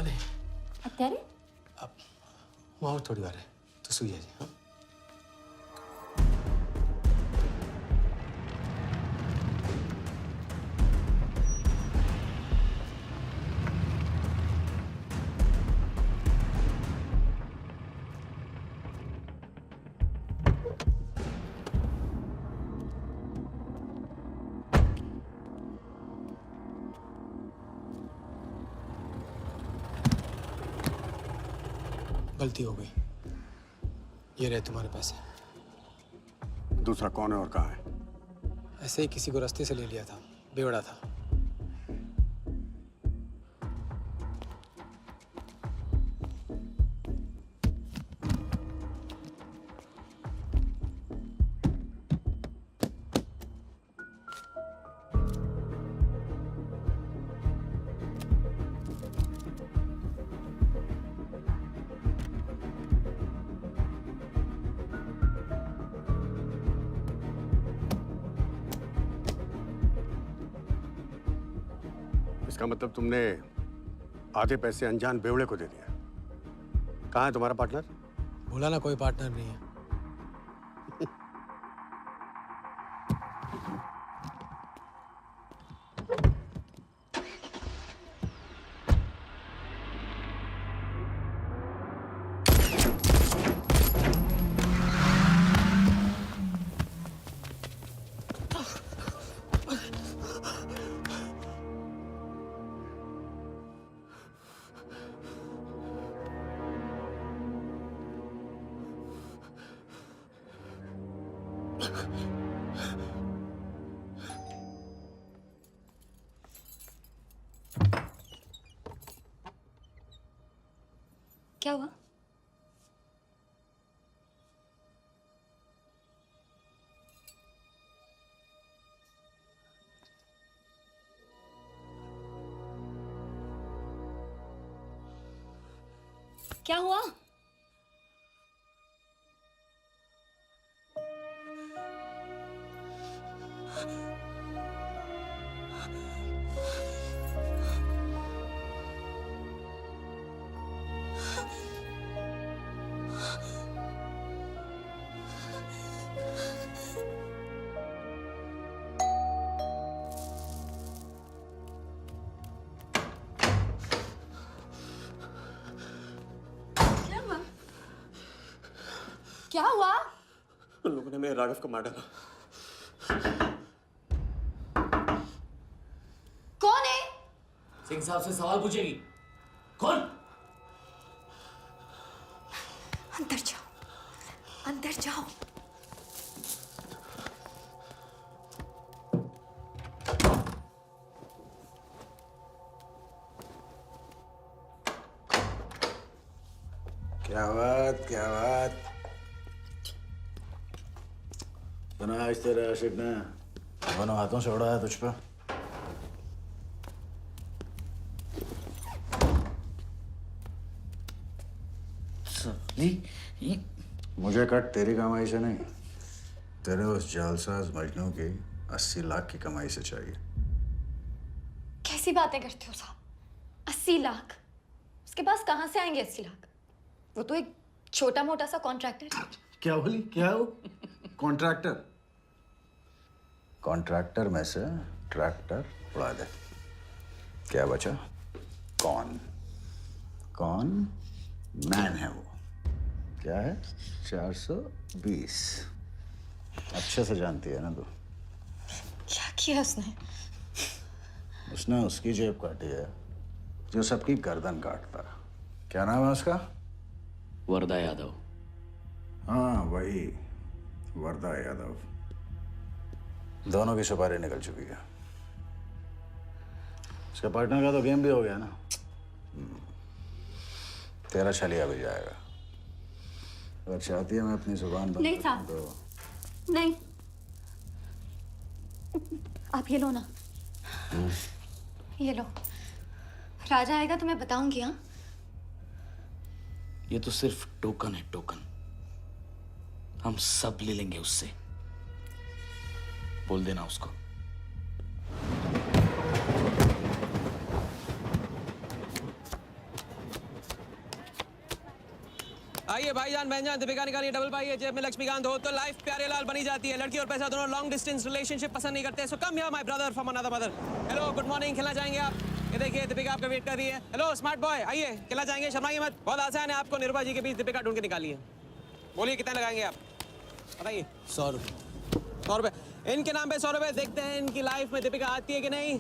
नहीं અત્યારે હું આવું થોડી વાર તો સુઈ જજે હા गलती हो गई ये रहे तुम्हारे पैसे दूसरा कौन है और कहाँ है? ऐसे ही किसी को रास्ते से ले लिया था बेवड़ा था इसका मतलब तुमने आधे पैसे अनजान बेवड़े को दे दिया। कहाँ है तुम्हारा पार्टनर? बोला ना कोई पार्टनर नहीं है क्या हुआ? क्या हुआ? क्या हुआ? उन लोगों ने मेरे राघव को मार डाला। कौन है? सिंह साहब से सवाल पूछेगी। कौन? अंदर जाओ, अंदर जाओ। क्या बात बना आज तेरे आशिक ने दोनों हाथों से उड़ाया तुझ पे। मुझे कट तेरी कमाई से नहीं, तेरे उस जालसाज मजनू की 80 लाख की कमाई से चाहिए। कैसी बातें करते हो साहब? 80 लाख? उसके पास कहाँ से आएंगे 80 लाख? वो तो एक छोटा मोटा सा कॉन्ट्रैक्टर है। क्या बोली? क्या है वो? कॉन्ट्रैक्टर? कॉन्ट्रैक्टर में से ट्रैक्टर उड़ा दे। क्या बचा? कौन मैन है वो? क्या है? 420। अच्छे से जानती है ना तू? क्या किया उसने? उसने उसकी जेब काटी है जो सबकी गर्दन काटता। क्या नाम है उसका? वरदा यादव। हाँ वही, वरदा यादव। दोनों की सुपारी निकल चुकी है। उसके पार्टनर का तो गेम भी हो गया ना। तेरा छलिया भी जाएगा। अगर चाहती है मैं अपनी जुबान बंद नहीं साहब, तो नहीं। आप ये लो ना, ये लो। राजा आएगा तो मैं बताऊंगी। हाँ, ये तो सिर्फ टोकन है, टोकन। हम सब ले लेंगे उससे। बोल देना उसको। आइए भाईजान बहनजान, दीपिका निकालिए डबल पाइए, जेब में लक्ष्मीकांत हो तो लाइफ प्यारे लाल बनी जाती है। लड़की और पैसा दोनों लॉन्ग डिस्टेंस रिलेशनशिप पसंद नहीं करते। So come here my brother from another mother. Hello good morning, खेलना चाहेंगे आप? ये देखिए दीपिका आपका वेट कर रही है। हेलो स्मार्ट बॉय, आइए खेलना चाहेंगे? शर्माइए मत, बहुत आसान है, आपको निर्भा जी के बीच दीपिका ढूंढ के निकालिए। बोलिए कितना लगाएंगे आप, बताइए। 100 रुपये। 100 रुपये इनके नाम पे 100 रुपये। देखते हैं इनकी लाइफ में दीपिका आती है कि नहीं।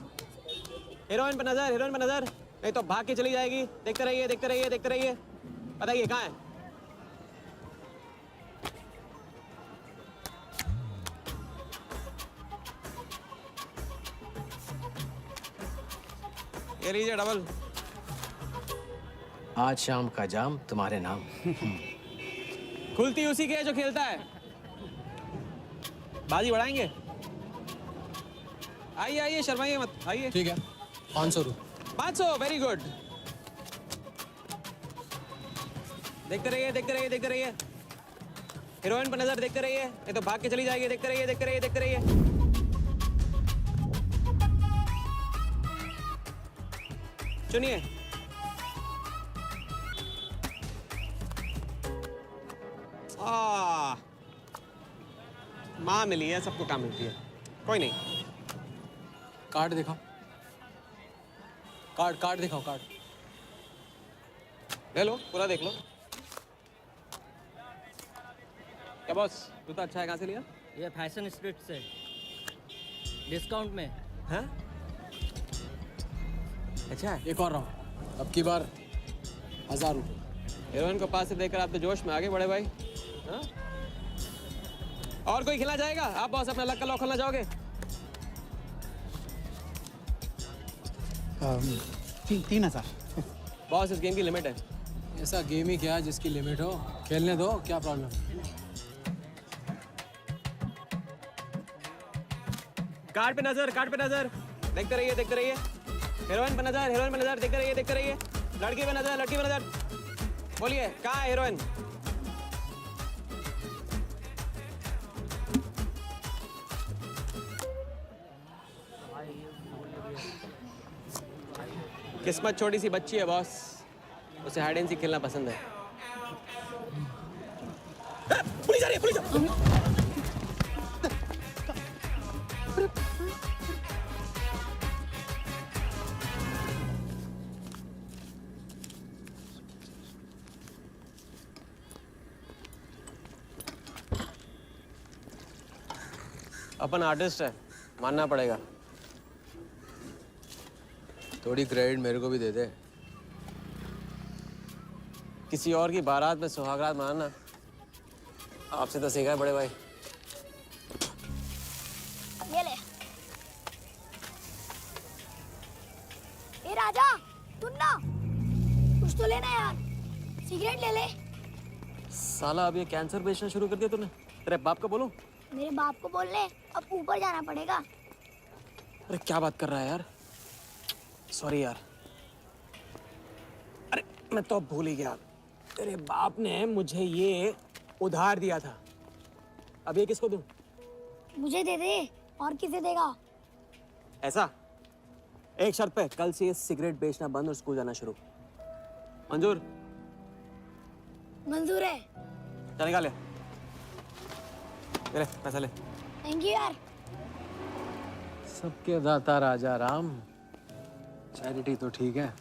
हीरोइन पे नजर, हीरोइन पे नजर, नहीं तो भाग के चली जाएगी। देखते रहिए देखते रहिए देखते रहिए, बताइए कहाँ है? ये लीजिए डबल। आज शाम का जाम तुम्हारे नाम। खुलती उसी की है जो खेलता है। बाजी बढ़ाएंगे? आइए आइए, शर्माइए मत, आइए। ठीक है, 500 रुपये। 500, वेरी गुड। देखते रहिए देखते रहिए देखते रहिए, हीरोइन पर नजर, देखते रहिए, नहीं तो भाग के चली जाएगी। देखते रहिए देखते रहिए देखते रहिए। चुनिए। माँ मिली है, सबको काम मिलती है, कोई नहीं। कार्ड दिखाओ, कार्ड दिखाओ, कार्ड। ले लो, पूरा देख लो। क्या बॉस, जूता अच्छा है, कहाँ से लिया? ये फैशन स्ट्रीट से डिस्काउंट में। हाँ अच्छा है। एक और राउंड, अब की बार 1000 रुपये। हीरोइन को पास से देखकर आप तो जोश में आ गए बड़े भाई। हाँ? और कोई खिला जाएगा? आप बॉस अपना लक का लॉक खोलना चाहोगे? 3000। बॉस इस गेम की लिमिट है। ऐसा गेम ही क्या जिसकी लिमिट हो, खेलने दो, क्या प्रॉब्लम है? कार्ड पे नजर, कार्ड पे नजर, देखते रहिए देखते रहिए। हीरोइन पे नजर, हीरोइन पे नजर, देखते रहिए देखते रहिए। लड़की पे नजर, लड़की पे नजर। बोलिए कहाँ है हीरोइन? किस्मत छोटी सी बच्ची है बॉस, उसे हाइड एंड सीक खेलना पसंद है। पुलिस आ रही है, पुलिस आ रही है। अपन आर्टिस्ट है, मानना पड़ेगा। थोड़ी क्रेडिट मेरे को भी दे दे। किसी और की बारात में सुहागरात मनाना आपसे तो सीखा है बड़े भाई। ये ले। ए राजा, सुन ना, कुछ तो लेना यार, सिगरेट ले ले। साला अब ये कैंसर बेचना शुरू कर दिया तूने। तेरे बाप को बोलूं? मेरे बाप को बोल ले, अब ऊपर जाना पड़ेगा। अरे क्या बात कर रहा है यार, सॉरी यार। अरे मैं तो भूल ही गया, तेरे बाप ने मुझे ये उधार दिया था। अब ये किसको दूं? मुझे दे दे, और किसे देगा? ऐसा एक शर्त पे, कल से ये सिगरेट बेचना बंद और स्कूल जाना शुरू। मंजूर? मंजूर है। चल निकाले, ले पैसा ले। थैंक यू यार। सबके दाता राजा राम। चैरिटी तो ठीक है,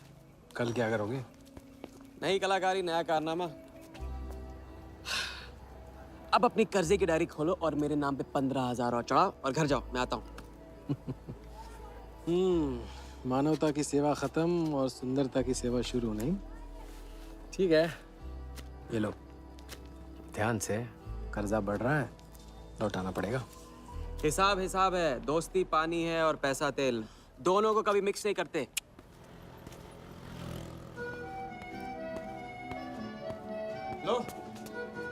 कल क्या करोगे? नई कलाकारी, नया कारनामा। अब अपनी कर्जे की डायरी खोलो और मेरे नाम पे 15,000 और चढ़ाओ और घर जाओ, मैं आता हूँ। मानवता की सेवा खत्म और सुंदरता की सेवा शुरू नहीं। ठीक है, ये लो, ध्यान से, कर्जा बढ़ रहा है, लौटाना पड़ेगा। हिसाब हिसाब है, दोस्ती पानी है और पैसा तेल, दोनों को कभी मिक्स नहीं करते। लो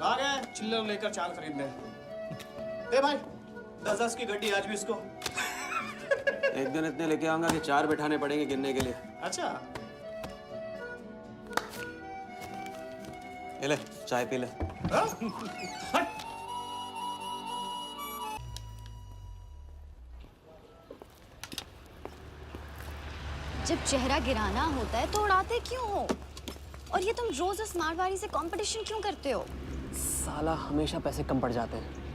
आ गए चिल्लर लेकर चाल खरीदने। ए भाई 10-10 की गड्डी आज भी इसको। एक दिन इतने लेके आऊंगा कि 4 बिठाने पड़ेंगे गिनने के लिए। अच्छा ये ले चाय पी ले। जब चेहरा गिराना होता है तो उड़ाते क्यों हो? और ये तुम रोज उस मारवाड़ी से कंपटीशन क्यों करते हो? साला हमेशा पैसे कम पड़ जाते हैं।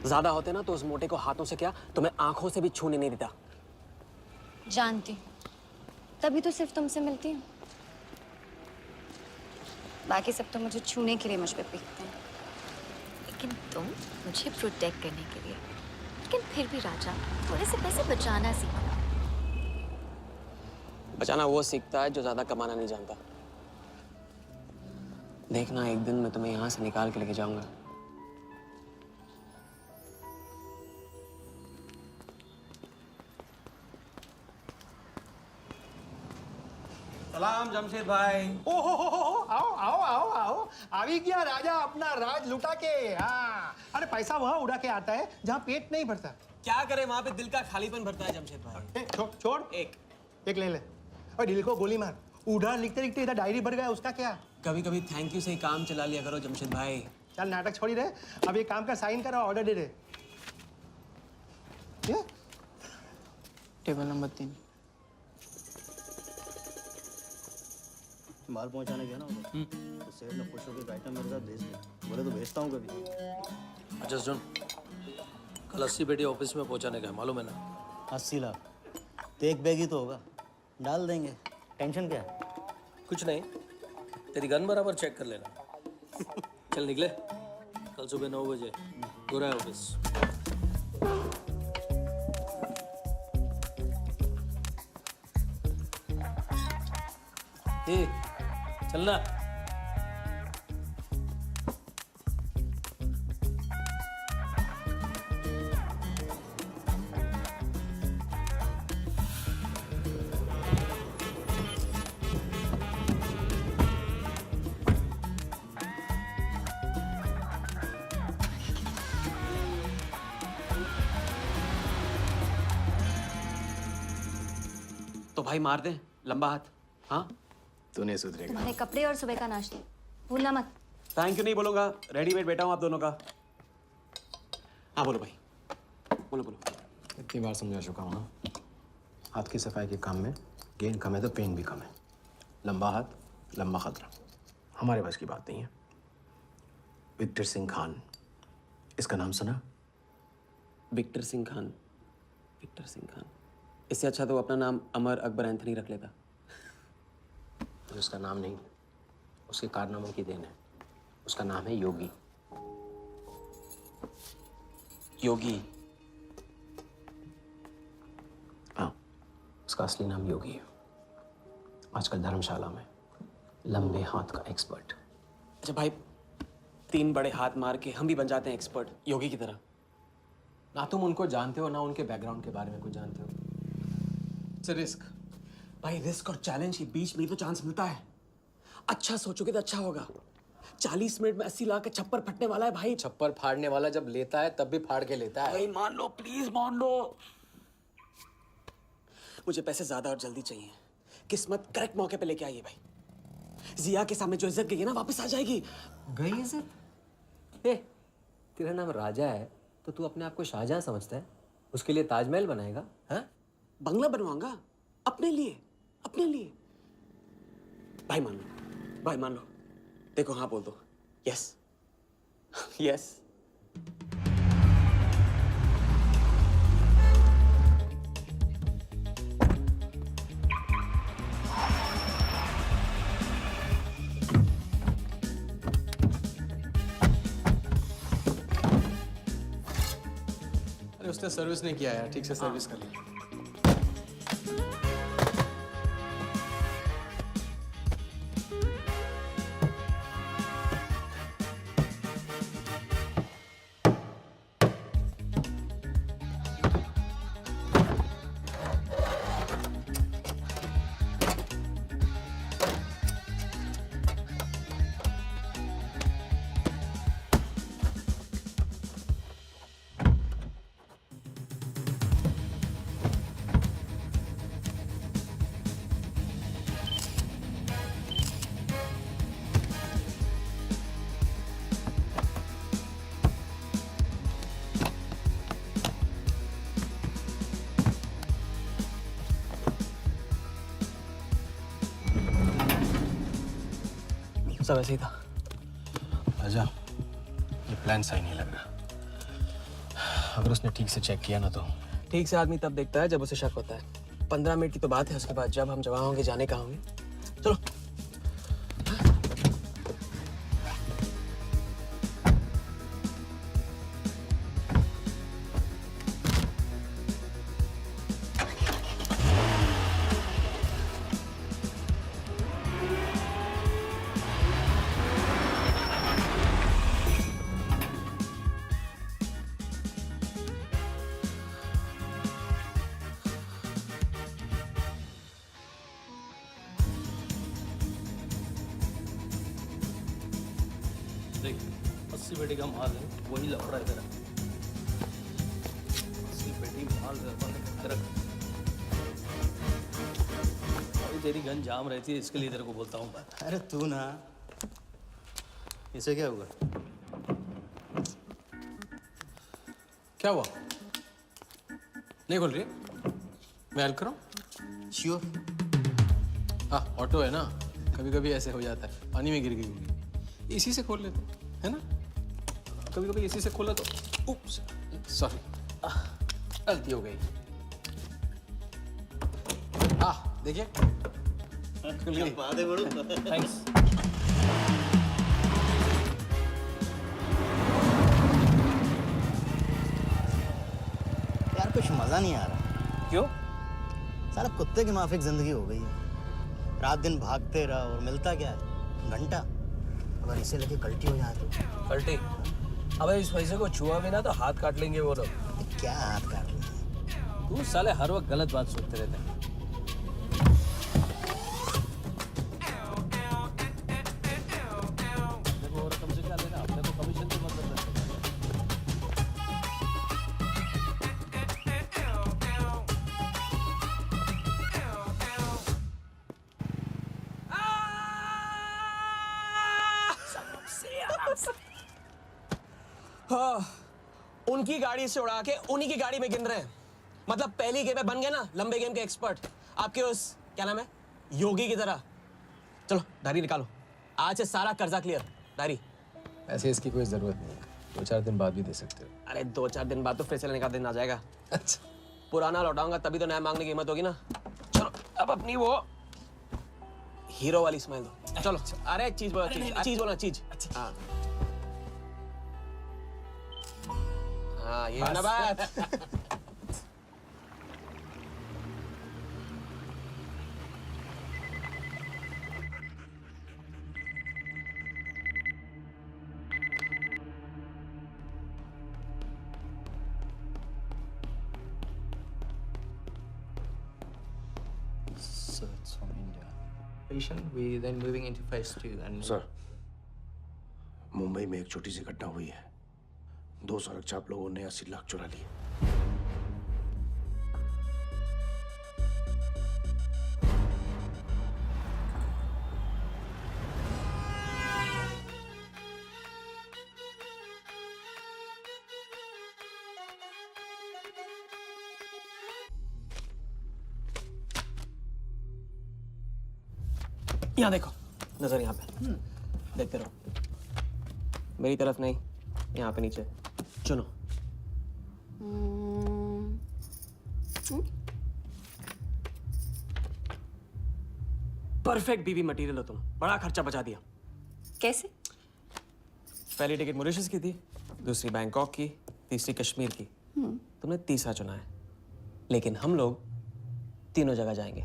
ज्यादा होते ना तो उस मोटे को हाथों से क्या तुम्हें आंखों से भी छूने नहीं देता। जानती हूँ, तभी तो सिर्फ तुमसे मिलती हूँ। बाकी सब तो मुझे छूने के लिए मुझ पे पीटते हैं, लेकिन तुम मुझे प्रोटेक्ट करने के लिए। लेकिन फिर भी राजा, थोड़े से पैसे बचाना सीखो। बचाना वो सीखता है जो ज्यादा कमाना नहीं जानता। देखना एक दिन मैं तुम्हें यहाँ से निकाल के लेके जाऊंगा। सलाम जमशेद भाई। ओ हो, आओ आओ आओ आओ, अभी क्या राजा अपना राज लुटा के। हाँ, अरे पैसा वहाँ उड़ा के आता है जहाँ पेट नहीं भरता। क्या करे, वहां पे दिल का खालीपन भरता है जमशेद भाई। छोड़ एक ले ले। और दिल को गोली मार। उधार लिखते लिखते इधर डायरी भर गया, उसका क्या? कभी कभी थैंक यू से ही काम चला लिया करो जमशेद भाई। चल नाटक छोड़ी रहे, अब ये काम का साइन करा, ऑर्डर दे दे। ये? Table number 3। माल पहुंचाने गया ना उधर, तो सेठ ने खुश होकर आइटम मेरे साथ भेज दिया। बोले तो भेजता हूँ कभी। अच्छा सुन, कल 80 पेटी ऑफिस में पहुंचाने का है, मालूम है ना? 80 लाख तो एक बैग ही तो होगा, डाल देंगे। टेंशन क्या है? कुछ नहीं, तेरी गन बराबर चेक कर लेना। चल निकले, कल सुबह 9 बजे गोरा ऑफिस। चलना। तो भाई मार दे लंबा हाथ। हाँ, तू नहीं सुधरेगा। तुम्हारे कपड़े और सुबह का नाश्ता भूलना मत। थैंक यू नहीं बोलूंगा, रेडीमेड बैठा हूँ आप दोनों का। हाँ बोलो भाई, बोलो बोलो। इतनी बार समझा चुका हूँ। हाथ की सफाई के काम में गेन कम है तो पेन भी कम है। लंबा हाथ लंबा खतरा, हमारे बस की बात नहीं है। विक्टर सिंह खान, इसका नाम सुना? Victor Singh Khan, Victor Singh Khan. इससे अच्छा तो अपना नाम अमर अकबर एंथनी रख लेता। जो उसका नाम नहीं, उसके कारनामों की देन है। उसका नाम है योगी। योगी? हाँ, उसका असली नाम योगी है। आजकल धर्मशाला में लंबे हाथ का एक्सपर्ट। अच्छा भाई, 3 बड़े हाथ मार के हम भी बन जाते हैं एक्सपर्ट योगी की तरह। ना तुम उनको जानते हो ना उनके बैकग्राउंड के बारे में कुछ जानते हो। इट्स रिस्क भाई। रिस्क और चैलेंज के बीच में ही तो चांस मिलता है। अच्छा सोचोगे तो अच्छा होगा। 40 मिनट में 80 लाख का छप्पर फटने वाला है भाई। छप्पर फाड़ने वाला जब लेता है तब भी फाड़ के लेता है। भाई मान लो, प्लीज मान लो। मुझे पैसे ज्यादा और जल्दी चाहिए। किस्मत करेक्ट मौके पे लेके आइए भाई। जिया के सामने जो इज्जत गई है ना, वापस आ जाएगी। गई इज्जत? तेरा नाम राजा है तो तू अपने आप को शाहजहां समझता है? उसके लिए ताजमहल बनाएगा? हाँ, बंगला बनवाऊंगा अपने लिए, अपने लिए। भाई मान लो, भाई मान लो। देखो हाँ बोल दो। Yes yes. अरे उसने सर्विस नहीं किया यार, ठीक से सर्विस कर लिया। सब ऐसे ही था। राजा, ये प्लान सही नहीं लग रहा। अगर उसने ठीक से चेक किया ना तो। ठीक से आदमी तब देखता है जब उसे शक होता है। 15 मिनट की तो बात है, उसके बाद जब हम जवान होंगे जाने कहाँ होंगे। चलो। देख 80 पेटी का माल है, वही लफड़ा है तेरा। 80 पेटी माल तेरा। अभी तेरी गन जाम रहती है, इसके लिए तेरे को बोलता हूँ। अरे तू ना, इसे क्या हुआ? क्या हुआ? नहीं खोल रही? मैं हेल्प करूँ? श्योर। हाँ, ऑटो है ना, कभी कभी ऐसे हो जाता है, पानी में गिर गई। इसी से खोल लेते है ना? कभी कभी इसी से खोला तो उप्स, सॉरी, गलती हो गई। देखिए, खुल गई। थैंक्स। यार कुछ मजा नहीं आ रहा। क्यों? साला कुत्ते की माफिक जिंदगी हो गई है। रात दिन भागते रहो और मिलता क्या है? घंटा। अगर इसे लेके कल्टी हो जाए तो? पलटी? अबे इस पैसे को छुआ भी ना तो हाथ काट लेंगे वो लोग। क्या हाथ काट लेंगे? तू साले हर वक्त गलत बात सोचते रहते हैं। देखो और कम से क्या लेना, अपने को कमीशन से मतलब रखते हैं। हाँ, उनकी गाड़ी से उड़ा के उन्हीं की गाड़ी में गिन रहे हैं। मतलब पहली गेम में बन गए ना लंबे गेम के एक्सपर्ट। आपके उस क्या नाम है, योगी की तरह। चलो डायरी निकालो, आज से सारा कर्जा क्लियर। डायरी। ऐसे इसकी कोई जरूरत नहीं है, 2-4 दिन बाद भी दे सकते हो। अरे 2-4 दिन बाद तो फिर से लेने का दिन आ जाएगा। अच्छा, पुराना लौटाऊंगा तभी तो नया मांगने की हिम्मत होगी ना। चलो अब अपनी वो हीरो वाली स्माइल दो। चलो। अरे एक चीज बोलो, चीज बोलना, चीज। हाँ हाँ, ये ना बात। So it's from India. Patient, we then moving into phase 2 and sir, Mumbai में एक छोटी सी घटना हुई है। 2 सड़क चाप लोगों ने 80 लाख चुरा लिए। यहाँ देखो, नजर यहाँ पे। देखते रहो। मेरी तरफ नहीं, यहाँ पे नीचे। चुनो। परफेक्ट बीवी मटेरियल हो तुम। बड़ा खर्चा बचा दिया। कैसे? पहली टिकट मॉरिशस की थी, दूसरी बैंकॉक की, तीसरी कश्मीर की। तुमने तीसरा चुना है। लेकिन हम लोग तीनों जगह जाएंगे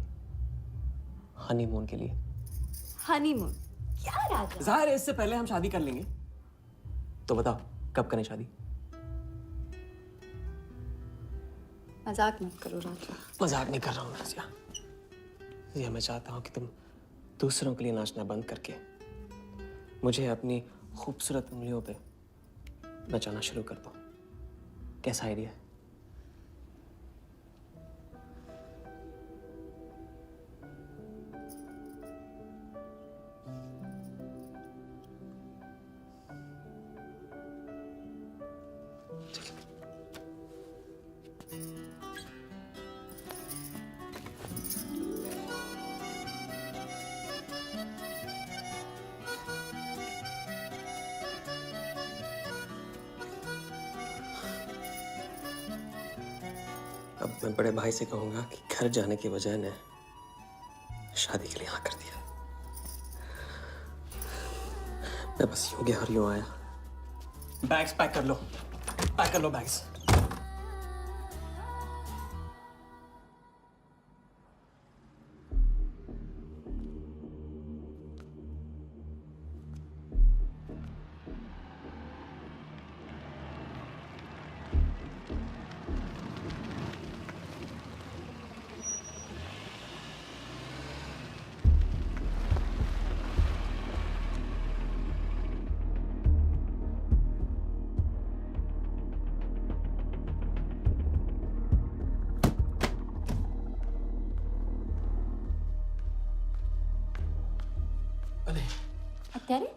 हनीमून के लिए। हनीमून? क्या राजा? जाहिर है इससे पहले हम शादी कर लेंगे। तो बताओ कब करें शादी? मजाक मत करो राजा। मजाक नहीं कर रहा हूँ रजिया। ये मैं चाहता हूँ कि तुम दूसरों के लिए नाचना बंद करके मुझे अपनी खूबसूरत उंगलियों पे नचाना शुरू कर दो। कैसा आइडिया है? अब मैं बड़े भाई से कहूंगा कि घर जाने के बजाय ने शादी के लिए हाँ कर दिया। मैं बस यूं गया और यूं आया। बैग्स पैक कर लो बैग्स। અત્યારે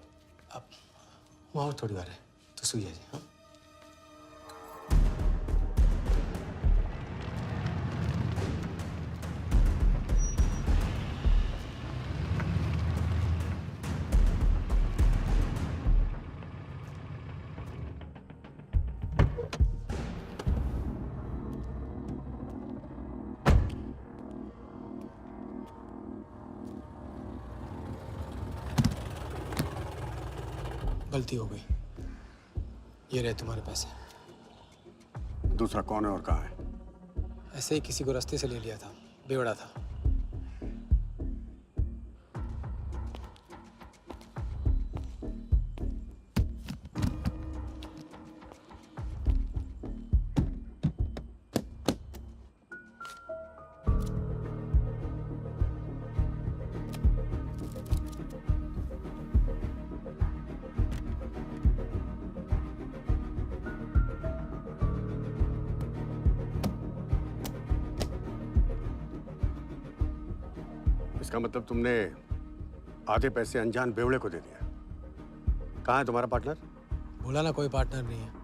હું આવું થોડી વાર તો સુઈ જજે હા गलती हो गई। ये रहे तुम्हारे पैसे। दूसरा कौन है और कहाँ है? ऐसे ही किसी को रास्ते से ले लिया था, बेवड़ा था। इसका मतलब तुमने आधे पैसे अनजान बेवड़े को दे दिया। कहाँ है तुम्हारा पार्टनर? बोला ना कोई पार्टनर नहीं है।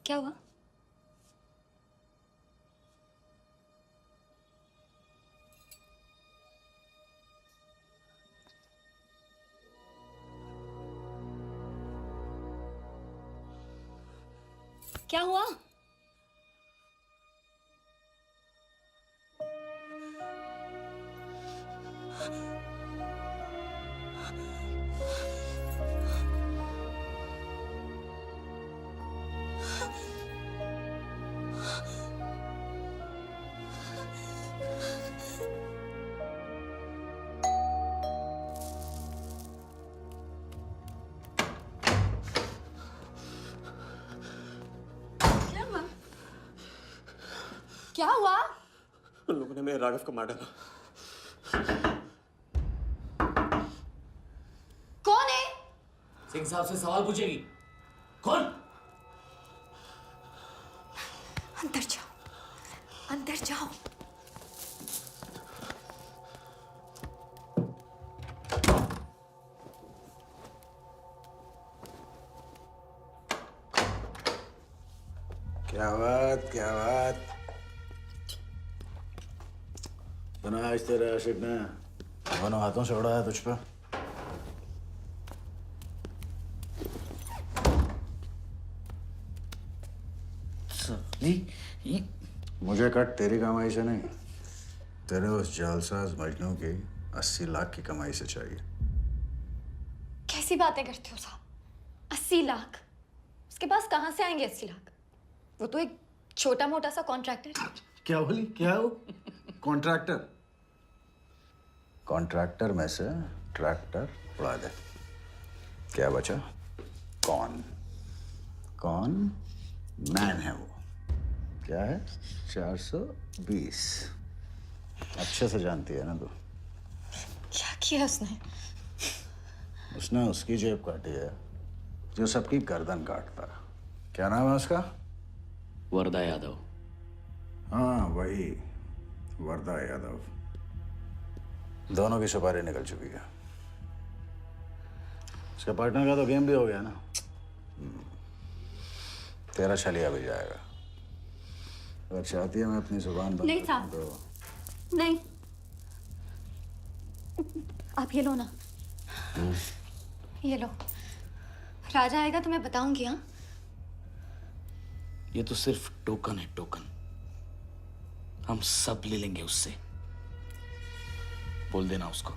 क्या हुआ? क्या हुआ? क्या हुआ? उन लोगों ने मेरे राघव को मार डाला। कौन है? सिंह साहब से सवाल पूछेगी। कौन? अंदर जाओ, अंदर जाओ। क्या बात क्या बात। बना आज तेरा आशिक ने दोनों हाथों से उड़ाया तुझ पे। मुझे कट तेरी कमाई से नहीं, तेरे उस जालसाज मजनू की 80 लाख की कमाई से चाहिए। कैसी बातें करते हो साहब? 80 लाख? उसके पास कहां से आएंगे 80 लाख? वो तो एक छोटा मोटा सा कॉन्ट्रैक्टर है। क्या बोली? क्या हो? कॉन्ट्रैक्टर? कॉन्ट्रैक्टर में से ट्रैक्टर उड़ा दे। क्या बचा? कौन? कौन मैन है वो? क्या है? 420। अच्छे से जानती है ना तू? किया उसने? उसने उसकी जेब काटी है जो सबकी गर्दन काटता। क्या नाम है उसका? वरदा यादव। हाँ वही, वरदा यादव। दोनों की सुपारी निकल चुकी है। उसके पार्टनर का तो गेम भी हो गया ना। तेरा छलिया भी जाएगा। अगर चाहती है मैं अपनी जुबान बंद नहीं रखूं साहब। तो नहीं, आप ये लो ना। ये लो, राजा आएगा तो मैं बताऊंगी। हाँ, ये तो सिर्फ टोकन है, टोकन। हम सब ले लेंगे उससे। बोल देना उसको।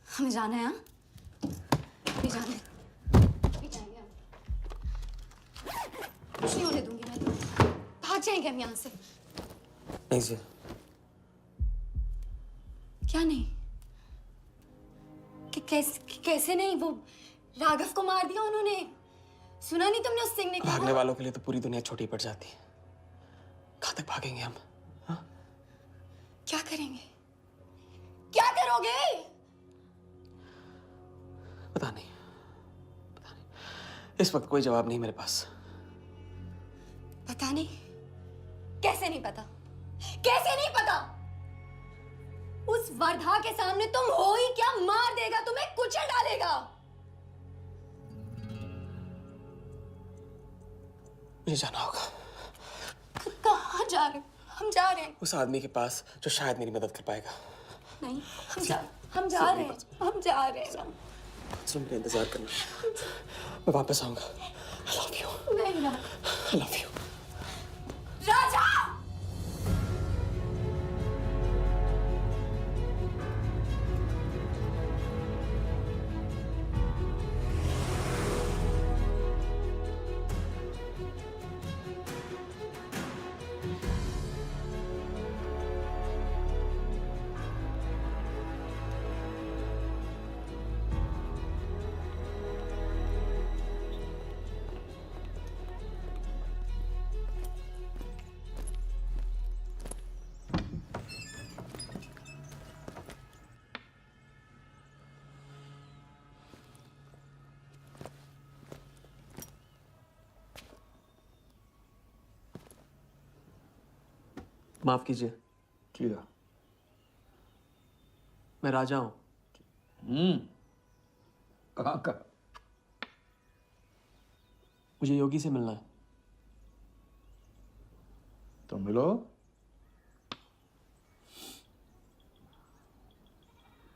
हमें जाना है। हाँ, अभी जाना है। अभी जाएंगे हम। कुछ नहीं होने दूंगी मैं। भाग जाएंगे हम यहाँ से। नहीं सर। क्या नहीं? कैसे नहीं? वो राघव को मार दिया उन्होंने। सुना नहीं तुमने उस सिंह ने कहा? भागने वालों के लिए तो पूरी दुनिया छोटी पड़ जाती है। कहाँ तक भागेंगे हम? हाँ? क्या करेंगे? क्या करोगे? पता नहीं, पता नहीं। इस वक्त कोई जवाब नहीं मेरे पास। पता नहीं? कैसे नहीं पता? कैसे नहीं पता? उस वर्धा के सामने तुम हो ही क्या? मार देगा, तुम्हें कुचल डालेगा। मुझे जाना होगा। कहाँ जा रहे हो? हम जा रहे हैं। उस आदमी के पास जो शायद मेरी मदद कर पाएगा। नहीं, हम जा रहे हैं। हम जा रहे हैं। सुन के इंतजार करना। मैं वापस आऊंगा। I love you. नहीं ना। I love you. राजा! माफ कीजिए। किया। मैं राजा हूं। कहाँ का? मुझे योगी से मिलना है। तो मिलो।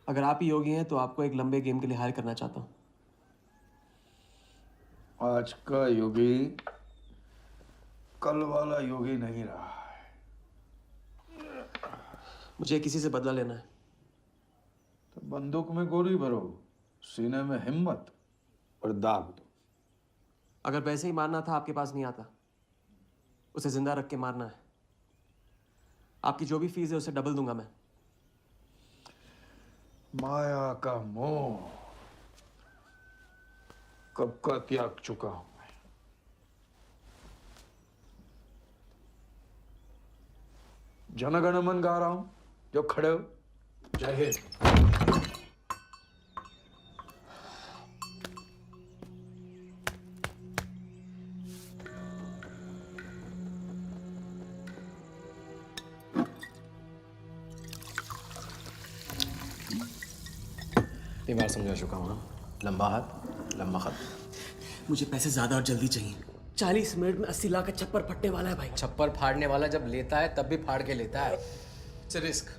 अगर आप ही योगी हैं तो आपको एक लंबे गेम के लिए हायर करना चाहता हूं। आज का योगी कल वाला योगी नहीं रहा। मुझे किसी से बदला लेना है। तो बंदूक में गोली भरो, सीने में हिम्मत और दाग दो। अगर वैसे ही मारना था आपके पास नहीं आता। उसे जिंदा रख के मारना है। आपकी जो भी फीस है उसे डबल दूंगा मैं। माया का मोह कब का त्याग चुका हूं मैं। जनगण मन गा रहा हूं, जो खड़े हो। जय हिंद। इतनी बार समझा चुका हूँ। लंबा हाथ लंबा खत। मुझे पैसे ज्यादा और जल्दी चाहिए। 40 मिनट में 80 लाख का छप्पर फटने वाला है भाई। छप्पर फाड़ने वाला जब लेता है तब भी फाड़ के लेता है। It's risk.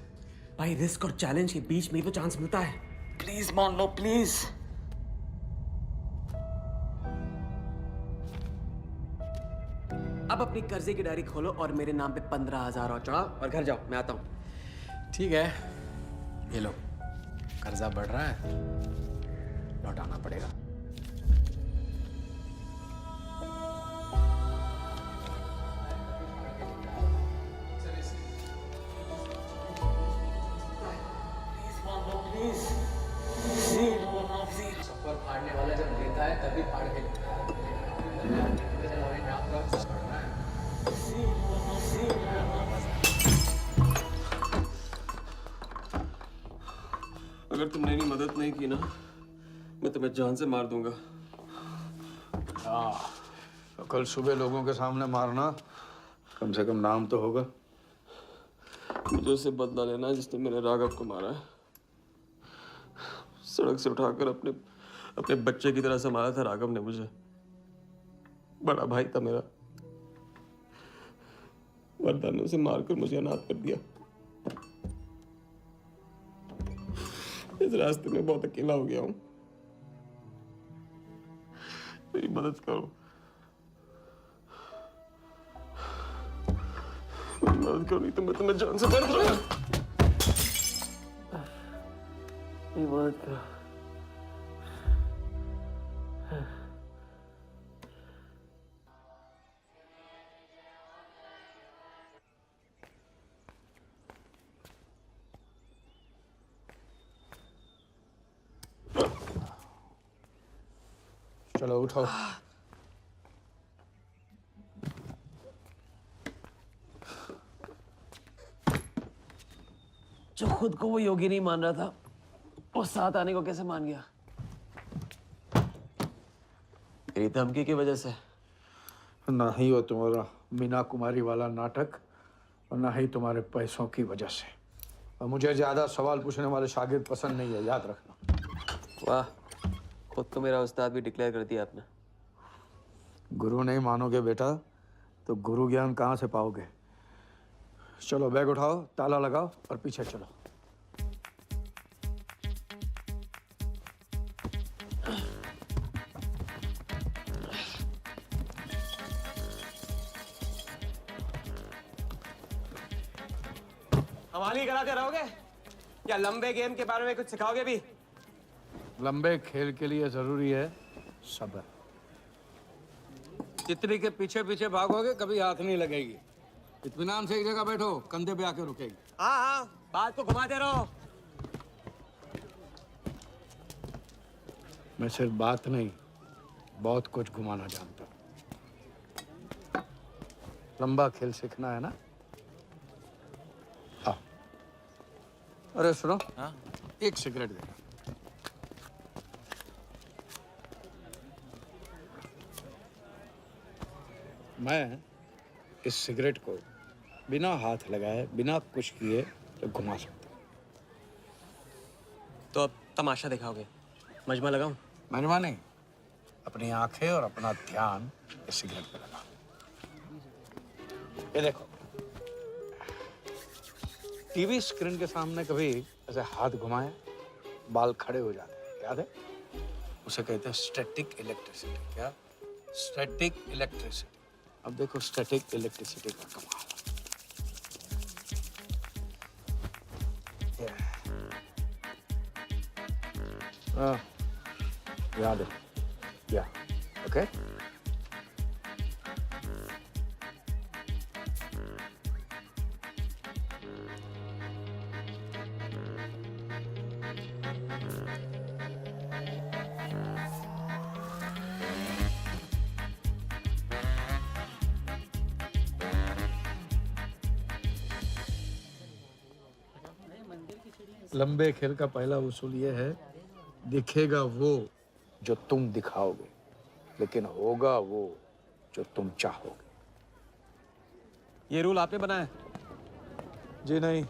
भाई रिस्क और चैलेंज के बीच में ही तो चांस मिलता है। प्लीज मान लो प्लीज। अब अपनी कर्जे की डायरी खोलो और मेरे नाम पे 15,000 और चढ़ाओ और घर जाओ। मैं आता हूँ। ठीक है, ये लो। कर्जा बढ़ रहा है, लौटाना पड़ेगा। Please. और फाड़ने वाला जब लेता है तभी फाड़ के लेता है। अगर तुमने मेरी मदद नहीं की ना, मैं तुम्हें जान से मार दूंगा। हाँ, तो कल सुबह लोगों के सामने मारना, कम से कम नाम तो होगा। मुझे उससे बदला लेना है जिसने मेरे राघव को मारा है। सड़क से उठाकर अपने बच्चे की तरह संभाला था राघव ने मुझे। बड़ा भाई था मेरा। वरदान ने उसे मारकर मुझे अनाथ कर दिया। इस रास्ते में बहुत अकेला हो गया हूं। मेरी मदद करो, मेरी मदद करो, नहीं तो मैं तुम्हें जान से मार दूंगा। मेरी मदद करो। चलो उठो। जो खुद को वो योगी नहीं मान रहा था, वो साथ आने को कैसे मान गया? मेरी धमकी की वजह से। ना ही वो तुम्हारा मीना कुमारी वाला नाटक और ना ही तुम्हारे पैसों की वजह से। और मुझे ज्यादा सवाल पूछने वाले शागिर्द पसंद नहीं है, याद रखना। वाह, खुद को मेरा उस्ताद भी डिक्लेयर कर दिया आपने। गुरु नहीं मानोगे बेटा तो गुरु ज्ञान कहाँ से पाओगे। चलो बैग उठाओ, ताला लगाओ और पीछे चलो। हमारी कराते रहोगे या लंबे गेम के बारे में कुछ सिखाओगे भी? लंबे खेल के लिए जरूरी है सब्र। तितली के पीछे पीछे भागोगे कभी हाथ नहीं लगेगी। इत्मीनान से एक जगह बैठो, कंधे पे आके रुकेगी। हाँ हाँ, बात को घुमाते रहो। मैं सिर्फ बात नहीं, बहुत कुछ घुमाना जानता हूँ। लंबा खेल सीखना है ना? आओ। अरे सुनो, हाँ? एक सिगरेट देना। मैं इस सिगरेट को बिना हाथ लगाए, बिना कुछ किए तो घुमा सकता हूँ। तो अब तमाशा दिखाओगे? मजमा लगाऊं? मजमा नहीं, अपनी आंखें और अपना ध्यान इस सिगरेट पे लगा। ये देखो, टीवी स्क्रीन के सामने कभी ऐसे हाथ घुमाए बाल खड़े हो जाते हैं, याद है? उसे कहते हैं स्टैटिक इलेक्ट्रिसिटी। क्या? Static electricity. अब देखो स्टैटिक इलेक्ट्रिसिटी का कमाल। याद है? या ओके। लंबे खेल का पहला उसूल ये है, दिखेगा वो जो तुम दिखाओगे, लेकिन होगा वो जो तुम चाहोगे। ये रूल आपने बनाया? जी नहीं,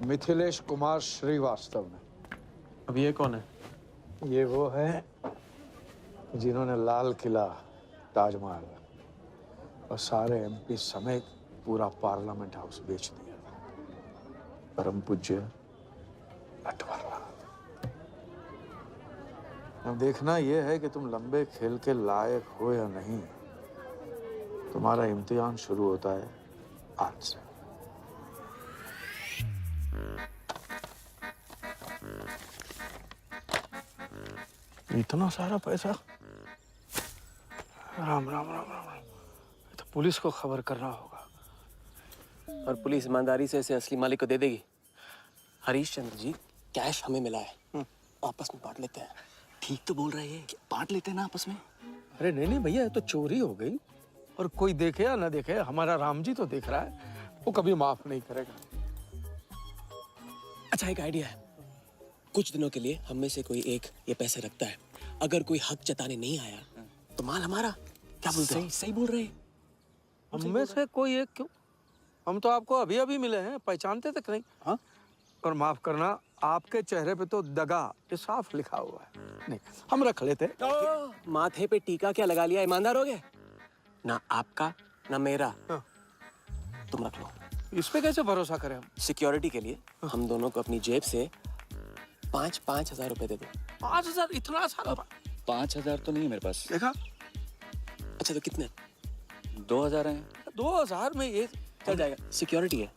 मिथिलेश कुमार श्रीवास्तव ने। अब ये कौन है? ये वो है जिन्होंने लाल किला, ताजमहल और सारे एमपी समेत पूरा पार्लियामेंट हाउस बेच दिया। परम पूज्य नटवरलाल। अब देखना यह है कि तुम लंबे खेल के लायक हो या नहीं। तुम्हारा इम्तिहान शुरू होता है आज से। इतना सारा पैसा? राम राम राम राम राम। तो पुलिस को खबर करना होगा। और पुलिस ईमानदारी से इसे असली मालिक को दे देगी। हरीश चंद्र जी, कैश हमें मिला है, आपस में बांट लेते हैं। ठीक तो बोल रहे हैं, बांट लेते ना आपस में। अरे नहीं नहीं भैया, ये तो चोरी हो गई, और कोई देखे या ना देखे, हमारा राम जी तो देख रहा है, वो कभी माफ नहीं करेगा। अच्छा, एक आइडिया है। कुछ दिनों के लिए हम में से कोई एक ये पैसे रखता है, अगर कोई हक जताने नहीं आया तो माल हमारा। क्या बोलते हो? सही बोल रहे हैं। हम में से कोई एक क्यों? हम तो आपको अभी अभी मिले हैं, पहचानते तक नहीं। हाँ, और माफ करना, आपके चेहरे पे तो दगा ये साफ लिखा हुआ है। नहीं, हम रख लेते। माथे पे टीका क्या लगा लिया, ईमानदार हो गए ना? आपका ना मेरा। हाँ। तुम रख लो। इस पे कैसे भरोसा करें हम? सिक्योरिटी के लिए हम दोनों को अपनी जेब से 5,000 रुपए दे दो। 5,000? इतना सारा? 5,000 तो नहीं है मेरे पास। देखा? अच्छा, तो कितने? 2,000 हैं। 2,000 में ये चल जाएगा, सिक्योरिटी है।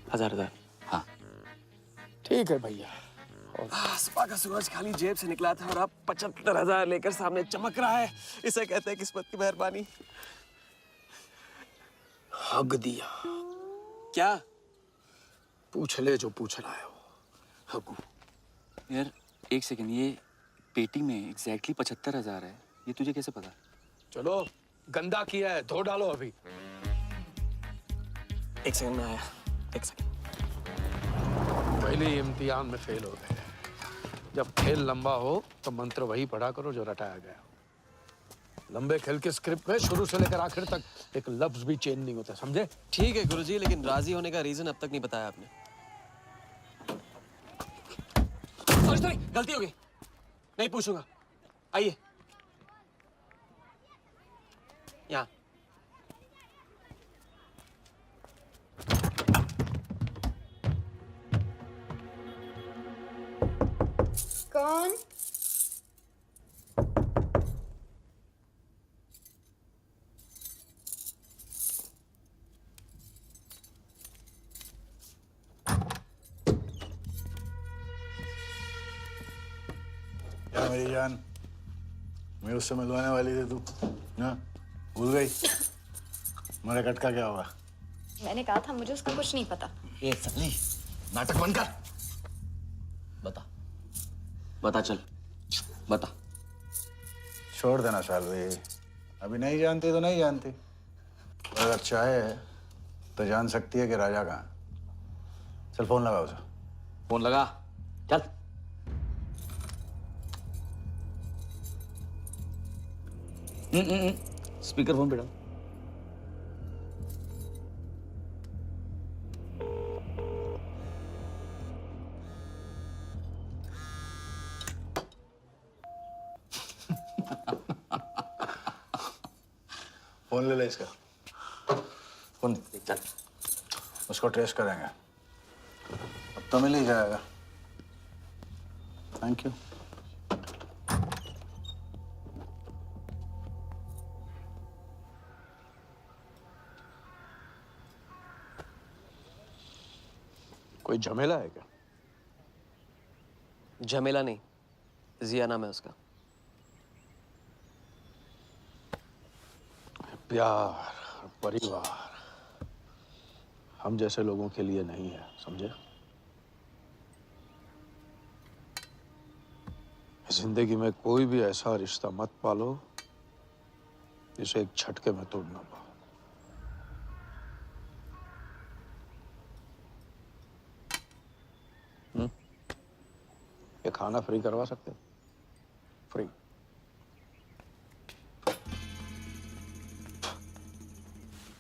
1,000। हाँ ठीक है भैया। सुबह का सूरज खाली जेब से निकला था और अब 75,000 लेकर सामने चमक रहा है। इसे कहते हैं किस्मत की मेहरबानी। हक दिया। क्या? पूछ ले जो पूछ रहा है वो। हगू। यार एक सेकंड, ये पेटी में एग्जैक्टली 75,000 है, ये तुझे कैसे पता? चलो, गंदा किया है, धो डालो अभी। एक सेकंड में आया, एक सेकंड। पहले ही इम्तिहान में फेल हो गए। जब खेल लंबा हो तो मंत्र वही पढ़ा करो जो रटाया गया हो। लंबे खेल के स्क्रिप्ट में शुरू से लेकर आखिर तक एक लफ्ज भी चेंज नहीं होता, समझे? ठीक है गुरुजी, लेकिन राजी होने का रीजन अब तक नहीं बताया आपने। सॉरी, गलती हो गई, नहीं पूछूंगा। आइए यहाँ। कौन? क्या मेरी जान, मैं उससे मिलवाने वाली थी, तू ना भूल गई? मेरा कटका क्या होगा? मैंने कहा था मुझे उसका कुछ नहीं पता। ये सली, नाटक बंद कर। बता चल, बता। छोड़ देना सालवी, अभी नहीं जानती तो नहीं जानती, अगर चाहे तो जान सकती है कि राजा कहाँ। चल फोन लगा उसे। फोन लगा, चल। स्पीकर फोन पे डाल। फोन ले ले इसका, फोन चल, उसको ट्रेस करेंगे, अब तो मिल ही जाएगा। Thank you. कोई झमेला है क्या? झमेला नहीं, जिया नाम है उसका। प्यार, परिवार हम जैसे लोगों के लिए नहीं है, समझे? जिंदगी में कोई भी ऐसा रिश्ता मत पालो जिसे एक झटके में तोड़ ना पाओ। ये खाना फ्री करवा सकते? फ्री।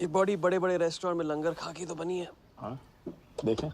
ये बॉडी बड़े बड़े रेस्टोरेंट में लंगर खा के तो बनी है। हाँ, देखें।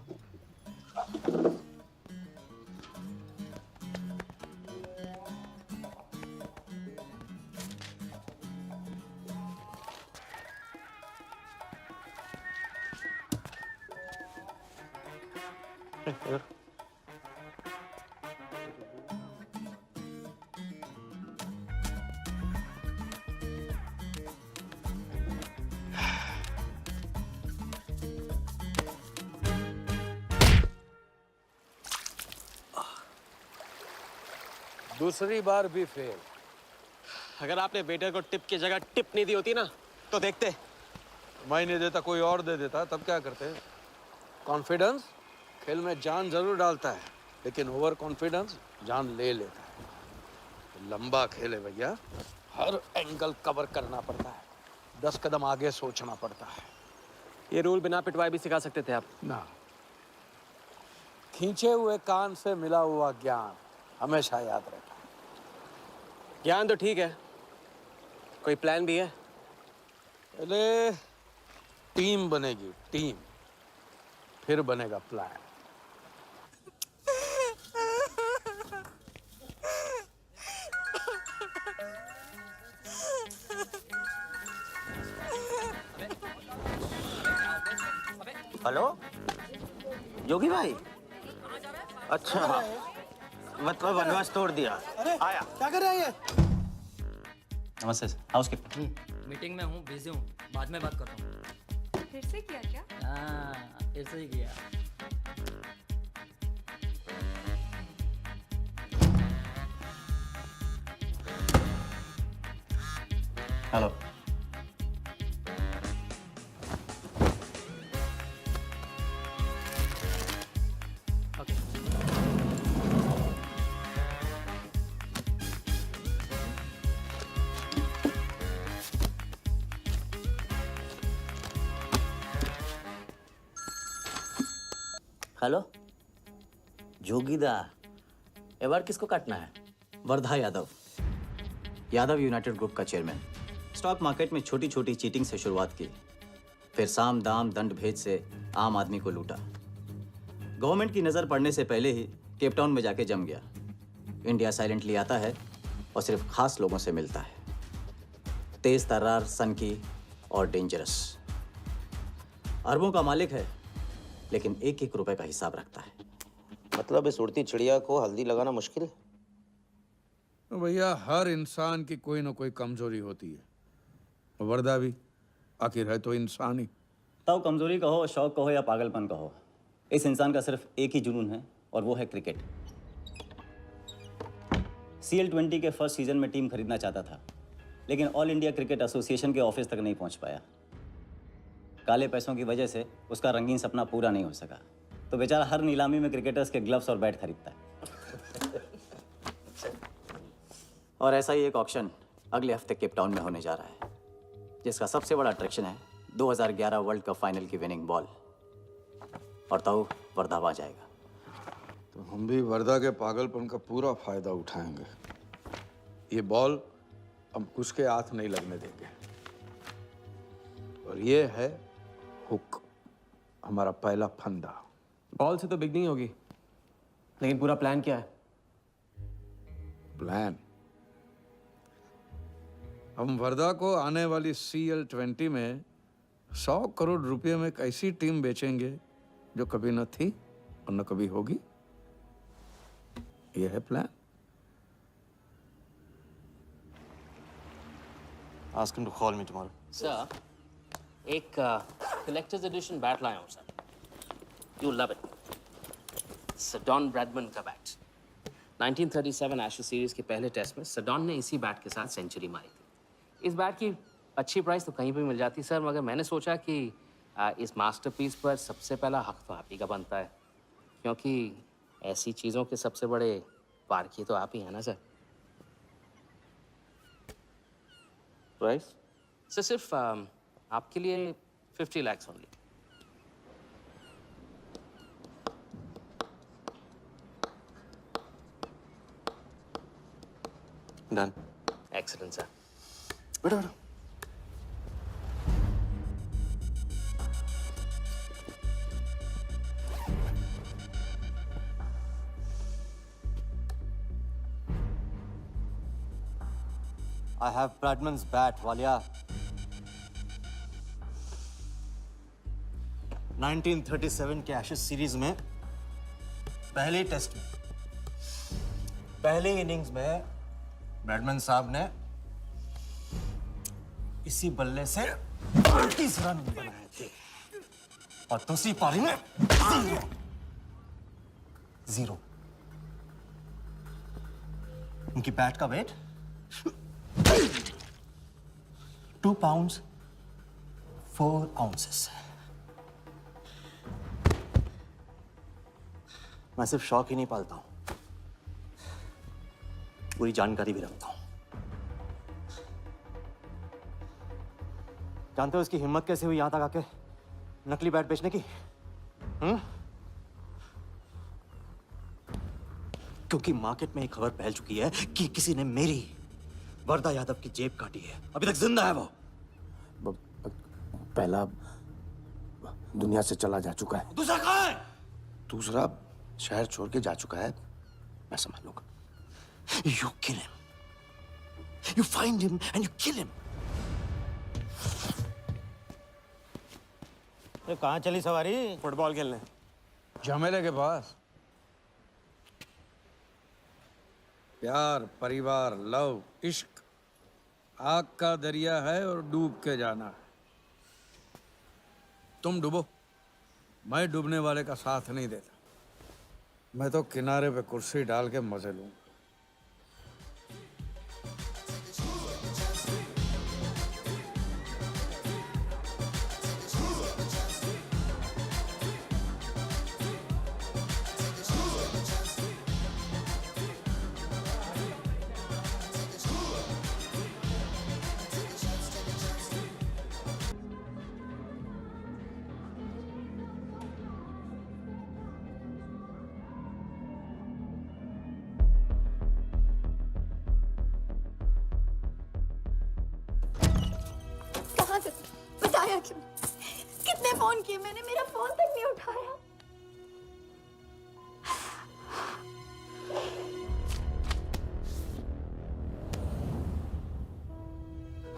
दूसरी बार भी फेल। अगर आपने वेटर को टिप की जगह टिप नहीं दी होती ना तो देखते। मैं नहीं देता, कोई और दे देता, तब क्या करते? कॉन्फिडेंस खेल में जान जरूर डालता है, लेकिन ओवर कॉन्फिडेंस जान ले लेता है। तो लंबा खेल है भैया, हर एंगल कवर करना पड़ता है, 10 कदम आगे सोचना पड़ता है। ये रूल बिना पिटवाए भी सिखा सकते थे आप ना, खींचे हुए कान से मिला हुआ ज्ञान हमेशा याद रहता है। ज्ञान तो ठीक है, कोई प्लान भी है? पहले टीम बनेगी, टीम, फिर बनेगा प्लान। हेलो योगी भाई, अच्छा मतलब वनवास तोड़ दिया। आया क्या कर रहा है ये? नमस्ते हाउसकीपर। मीटिंग में हूँ, बिजी हूँ, बाद में बात करता हूँ। फिर से किया क्या? हाँ, फिर से ही किया। हेलो हेलो जोगीदा, एबार किसको काटना है? वर्धा यादव, यादव यूनाइटेड ग्रुप का चेयरमैन। स्टॉक मार्केट में छोटी छोटी चीटिंग से शुरुआत की, फिर साम दाम दंड भेद से आम आदमी को लूटा। गवर्नमेंट की नज़र पड़ने से पहले ही केप टाउन में जाके जम गया। इंडिया साइलेंटली आता है और सिर्फ खास लोगों से मिलता है। तेज तर्रार, सनकी और डेंजरस। अरबों का मालिक है, लेकिन एक एक रुपए का हिसाब रखता है। मतलब इस उड़ती चिड़िया को हल्दी लगाना मुश्किल है? तो भैया हर इंसान की कोई ना कोई कमजोरी होती है, वर्दा भी आखिर है तो इंसान ही। ताऊ कमजोरी कहो, शौक कहो या पागलपन कहो, इस इंसान का सिर्फ एक ही जुनून है और वो है क्रिकेट। CL20 के फर्स्ट सीजन में टीम खरीदना चाहता था, लेकिन ऑल इंडिया क्रिकेट एसोसिएशन के ऑफिस तक नहीं पहुंच पाया। काले पैसों की वजह से उसका रंगीन सपना पूरा नहीं हो सका, तो बेचारा हर नीलामी में क्रिकेटर्स के ग्लव्स और बैट खरीदता है। और ऐसा ही एक ऑक्शन अगले हफ्ते केप टाउन में होने जा रहा है, जिसका सबसे बड़ा अट्रैक्शन है 2011 वर्ल्ड कप फाइनल की विनिंग बॉल। और ताऊ वर्धा आ जाएगा। तो हम भी वर्दा के पागलपन का पूरा फायदा उठाएंगे। ये बॉल हम उसके हाथ नहीं लगने देंगे। और ये है हुक, हमारा पहला फंदा। बॉल से तो बिग नहीं होगी, लेकिन पूरा प्लान क्या है? प्लान, हम वर्धा को आने वाली CL20 में 100 करोड़ रुपए में एक ऐसी टीम बेचेंगे जो कभी न थी और न कभी होगी। यह है plan. Ask him to call me tomorrow. Sir, एक कलेक्टर्स एडिशन बैट लाया हूँ sir, you love it. Sir don Bradman का बैट। 1937 एशेज सीरीज के पहले टेस्ट में सडॉन ने इसी बैट के साथ सेंचुरी मारी थी। इस बैट की अच्छी प्राइस तो कहीं भी मिल जाती सर, मगर मैंने सोचा कि इस मास्टरपीस पर सबसे पहला हक तो आप ही का बनता है, क्योंकि ऐसी चीज़ों के सबसे बड़े पारखी तो आप ही हैं ना सर। Price? सर सिर्फ आपके लिए 50 lakhs only. Done. Excellent sir. बैठो बैठो। I have Bradman's bat, Walia. 1937 के एशेज सीरीज में पहले टेस्ट में पहले इनिंग्स में ब्रैडमैन साहब ने इसी बल्ले से 30 रन बनाए थे और दूसरी पारी में जीरो। उनकी बैट का वेट 2 pounds 4 ounces। मैं सिर्फ शौक ही नहीं पालता हूं, पूरी जानकारी भी रखता हूं। जानते हो इसकी हिम्मत कैसे हुई यहां तक आके नकली बैट बेचने की? क्योंकि मार्केट में एक खबर फैल चुकी है कि किसी ने मेरी वरदा यादव की जेब काटी है। अभी तक जिंदा है वो। पहला दुनिया से चला जा चुका है, दूसरा कहाँ है? दूसरा शहर छोड़ के जा चुका है, मैं संभालूंगा। You kill him. You find him and you kill him. कहाँ चली सवारी? फुटबॉल खेलने। झमेले के पास। प्यार, परिवार, लव, इश्क आग का दरिया है और डूब के जाना है। तुम डूबो, मैं डूबने वाले का साथ नहीं देता। मैं तो किनारे पे कुर्सी डाल के मजे लूंगा। कहाँ से बताया क्यों? कितने फोन किए मैंने, मेरा फोन तक नहीं उठाया।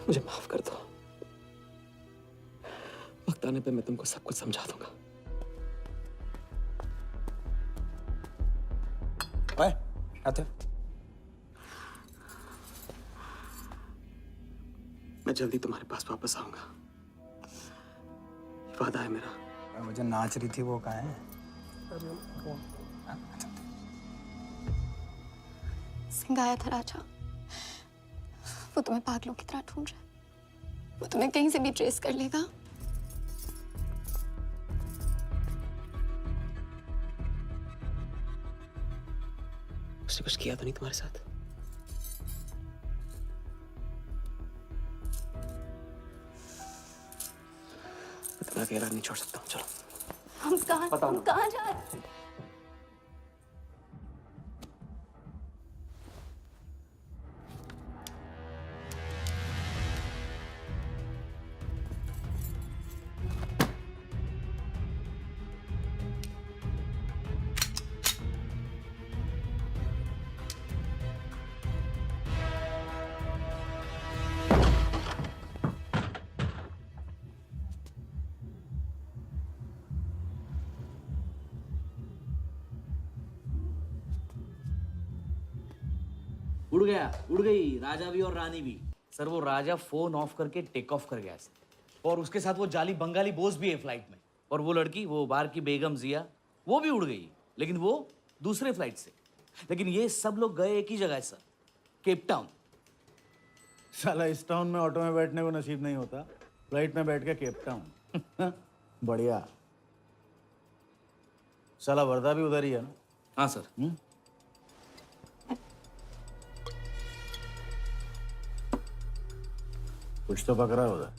मुझे माफ कर दो, वक्त आने पे मैं तुमको सब कुछ समझा दूंगा। आते मैं जल्दी तुम्हारे पास वापस आऊंगा, वादा है मेरा। मुझे नाच रही थी वो कहाँ है? सिंह आया था राजा, वो तुम्हें पागलों की तरह ढूंढ रहा है। वो तुम्हें कहीं से भी ट्रेस कर लेगा। उसने कुछ किया तो नहीं तुम्हारे साथ? इतना अकेला नहीं छोड़ सकता हूँ, चलो। हम कहाँ जा रहे हैं? उड़ गया, उड़ गई राजा भी और रानी भी। सर वो राजा फोन ऑफ करके टेक ऑफ कर गया सर। और उसके साथ वो जाली बंगाली बोस भी है फ्लाइट में। और वो लड़की, वो बार की बेगम जिया, वो भी उड़ गई, लेकिन वो दूसरे फ्लाइट से। लेकिन ये सब लोग गए एक ही जगह है सर, केप टाउन। साला इस टाउन में ऑटो में बैठने को नसीब नहीं होता, फ्लाइट में बैठ के केप टाउन। बढ़िया। साला वर्दा भी उधर ही है ना? हाँ सर। कुछ तो पकड़ा है उधर।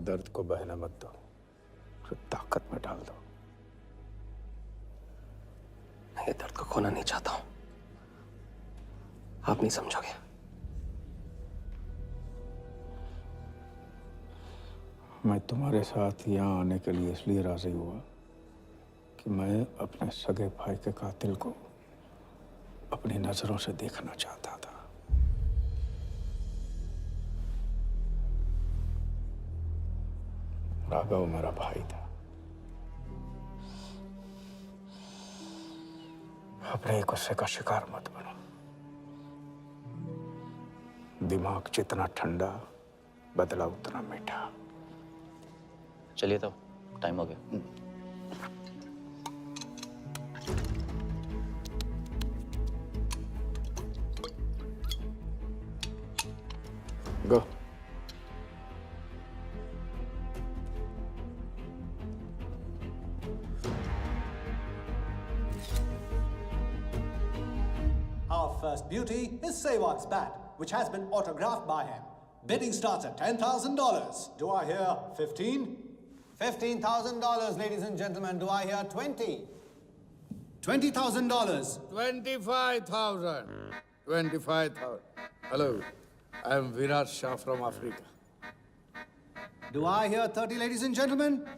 दर्द को बहने मत दो, उसे ताकत में डाल दो। मैं ये दर्द को खोना नहीं चाहता हूं, आप नहीं समझोगे। मैं तुम्हारे साथ यहाँ आने के लिए इसलिए राजी हुआ कि मैं अपने सगे भाई के कातिल को अपनी नजरों से देखना चाहता था। राघव मेरा भाई था। अपने गुस्से का शिकार मत बनो। दिमाग जितना ठंडा, बदला उतना मीठा। चलिए तो टाइम हो गया। गो। Our first beauty is Sehwag's bat, which has been autographed by him. Bidding starts at $10,000. Do I hear 15? $15,000, ladies and gentlemen. Do I hear 20? $20,000. 25,000. 25,000. Hello, I am Virat Shah from Africa. Do I hear 30, ladies and gentlemen?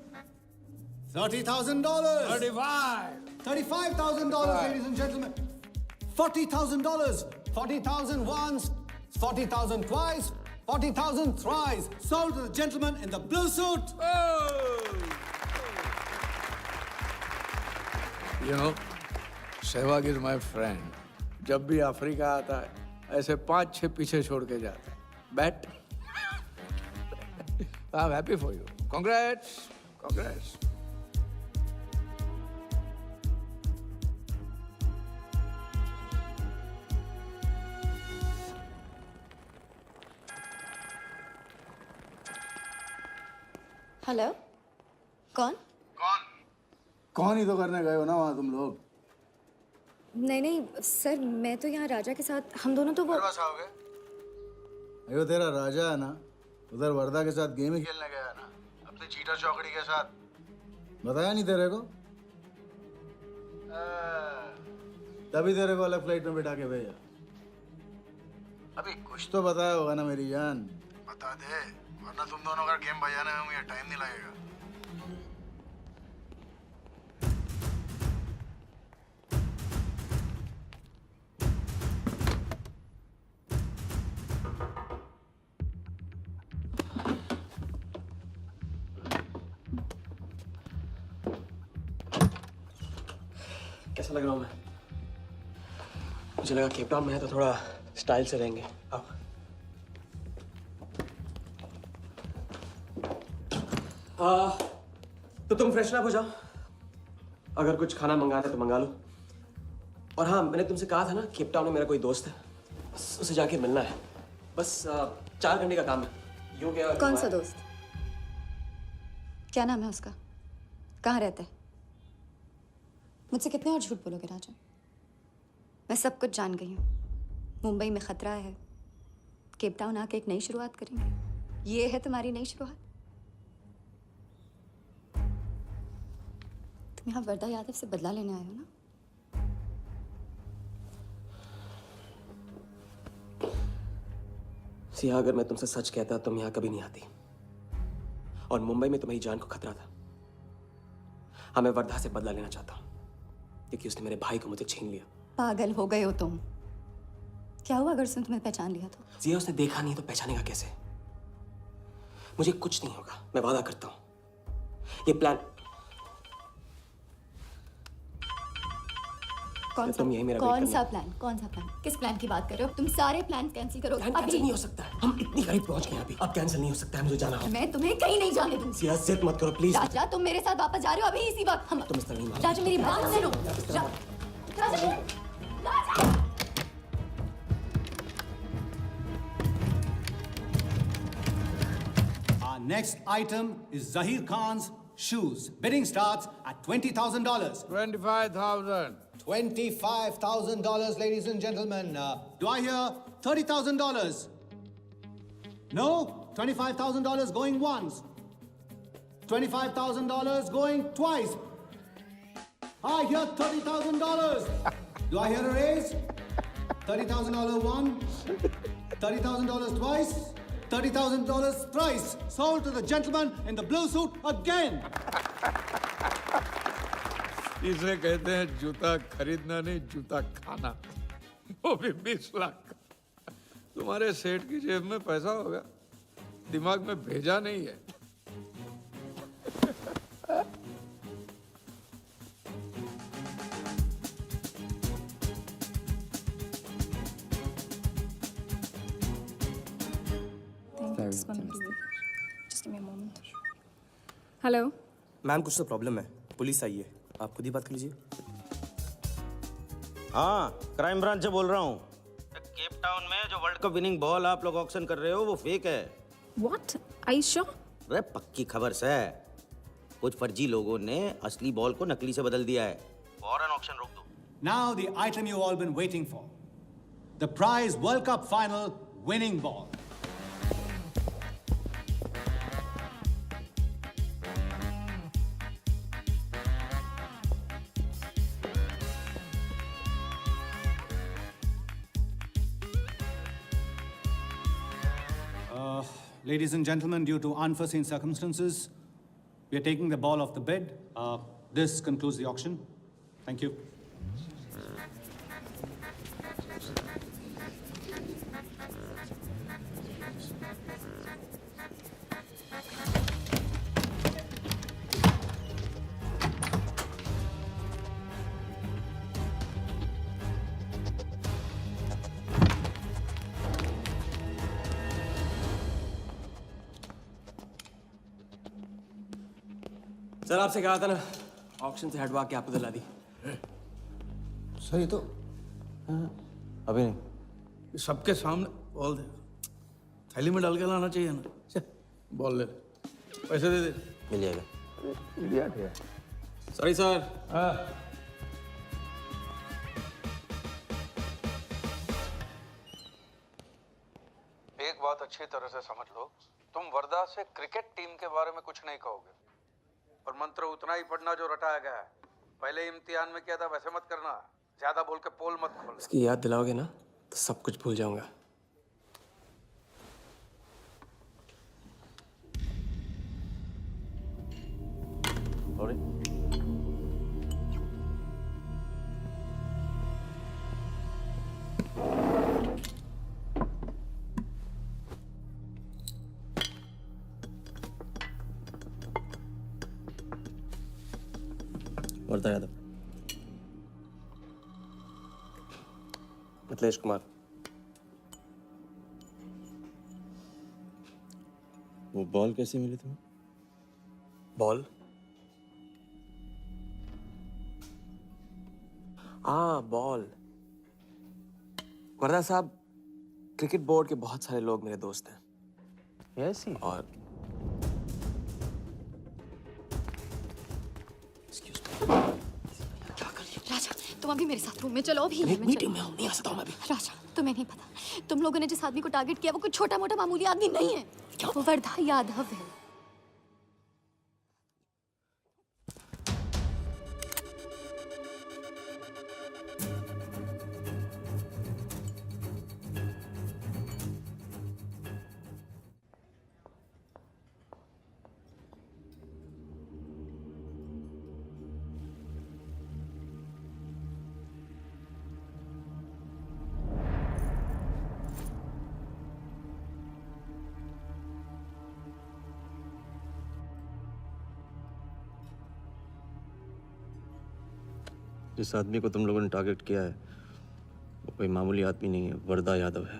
$30,000. 35. $35,000, ladies and gentlemen. $40,000. 40,000 once, 40,000 twice, 40,000 thrice. Sold to the gentleman in the blue suit. You know, Sehwag is my friend. जब भी Africa आता है, ऐसे 5-6 पीछे छोड़ के जाता है. Bet? I'm happy for you. Congrats. Congrats. Hello, कौन? कौन ही तो करने गए हो ना वहाँ तुम लोग? नहीं नहीं सर, मैं तो यहाँ राजा के साथ, हम दोनों तो वो अयो तेरा राजा है ना, उधर वर्दा के साथ गेम ही खेलने गया है ना, अपने चीटा चौकड़ी के साथ। बताया नहीं तेरे को? तभी तेरे को अलग फ्लाइट में बिठा के भेजा। अभी कुछ तो बताया होगा ना मेरी जान, बता दे, वरना तुम दोनों का गेम बजाने में मुझे टाइम नहीं लगेगा। कैसा लग रहा हूँ मैं? मुझे लगा केप टाउन में है तो थोड़ा स्टाइल से रहेंगे। आओ। तो तुम फ्रेशन अप हो जाओ। अगर कुछ खाना मंगाना है तो मंगा लो। और हाँ, मैंने तुमसे कहा था ना, केप टाउन में मेरा कोई दोस्त है, बस उसे जाके मिलना है। बस 4 घंटे का काम है। यूँ क्या? कौन सा दोस्त? क्या नाम है उसका? कहाँ रहता है? मुझसे कितने और झूठ बोलोगे राजा? मैं सब कुछ जान गई हूँ। मुंबई में खतरा है, केप टाउन आके एक नई शुरुआत करेंगे। ये है तुम्हारी नई शुरुआत? तुम यहाँ वर्दा यादव से बदला लेने आए हो ना? सिया, अगर मैं तुमसे सच कहता तुम यहाँ कभी नहीं आती। और मुंबई में तुम्हारी जान को खतरा था। हाँ, मैं वर्धा से बदला लेना चाहता हूँ क्योंकि उसने मेरे भाई को मुझे छीन लिया। पागल हो गए हो तुम। क्या हुआ अगर उसने तुम्हें पहचान लिया तो? जिया, उसने देखा नहीं तो पहचानेगा कैसे? मुझे कुछ नहीं होगा, मैं वादा करता हूं। ये प्लान कौन सा? तुम यही मेरा कौन सा प्लान? कौन सा प्लान? किस प्लान की बात कर रहे हो? तुम सारे प्लान कैंसिल करो। प्लान कैंसिल नहीं हो सकता है। हम इतनी करीब पहुंच गए हैं अभी। अब कैंसिल नहीं हो सकता है, मुझे जाना होगा। मैं तुम्हें कहीं नहीं जाने दूंगी। जिया, जिद मत करो प्लीज। राजा, तुम मेरे साथ वापस जा रहे हो अभी इसी वक्त। हम तुम इस तरह नहीं मान। राजा, मेरी बात सुनो। राजा, राजा। Our next item is Zahir Khan's shoes. Bidding starts at $20,000. 25,000. $25,000, ladies and gentlemen. Do I hear $30,000? No? $25,000 going once. $25,000 going twice. I hear $30,000. Do I hear a raise? $30,000 once. $30,000 twice. $30,000 thrice. Sold to the gentleman in the blue suit again. इसे कहते हैं जूता खरीदना नहीं, जूता खाना। वो भी 20 लाख का। तुम्हारे सेठ की जेब में पैसा होगा, दिमाग में भेजा नहीं है। Just give me a moment. Hello ma'am कुछ तो प्रॉब्लम है, पुलिस आई है, आप खुद ही बात कर लीजिए। हाँ, क्राइम ब्रांच से बोल रहा हूँ। केप टाउन में जो वर्ल्ड कप विनिंग बॉल आप लोग ऑक्शन कर रहे हो वो फेक है। What are you sure? अरे पक्की खबर से कुछ फर्जी लोगों ने असली बॉल को नकली से बदल दिया है। फौरन ऑक्शन रोक दो। Now the item you all been waiting for. The prize World Cup final winning ball. Ladies and gentlemen, due to unforeseen circumstances, we are taking the ball off the bid. This concludes the auction. Thank you. Sir आपसे कहा था ना, auction से हटवा के आपको दिला दी। Sir ये तो अभी नहीं। सबके सामने बॉल दे, थैली में डाल के लाना चाहिए ना। बॉल ले, पैसे दे दे। मिल जाएगा। Sorry sir. एक बात अच्छी तरह से समझ लो, तुम वर्धा से क्रिकेट टीम के बारे में कुछ नहीं कहोगे, और मंत्र उतना ही पढ़ना जो रटाया गया है। पहले इम्तिहान में किया था वैसे मत करना, ज्यादा बोल के पोल मत खोलना। इसकी याद दिलाओगे ना तो सब कुछ भूल जाऊंगा। वर्धा यादव, मिथिलेश कुमार। वो बॉल कैसे मिली तुम्हें? बॉल? हाँ बॉल। वर्धा साहब, क्रिकेट बोर्ड के बहुत सारे लोग मेरे दोस्त हैं। Yes he. और राजा, तुम अभी मेरे साथ रूम में चलो। अभी मीटिंग में हूँ, नहीं आ सकता हूँ मैं अभी। राजा, तुम्हें नहीं पता, तुम लोगों ने जिस आदमी को टारगेट किया वो कोई छोटा मोटा मामूली आदमी नहीं है। वो वर्धा यादव है। जिस आदमी को तुम लोगों ने टारगेट किया है वो कोई मामूली आदमी नहीं है, वर्धा यादव है।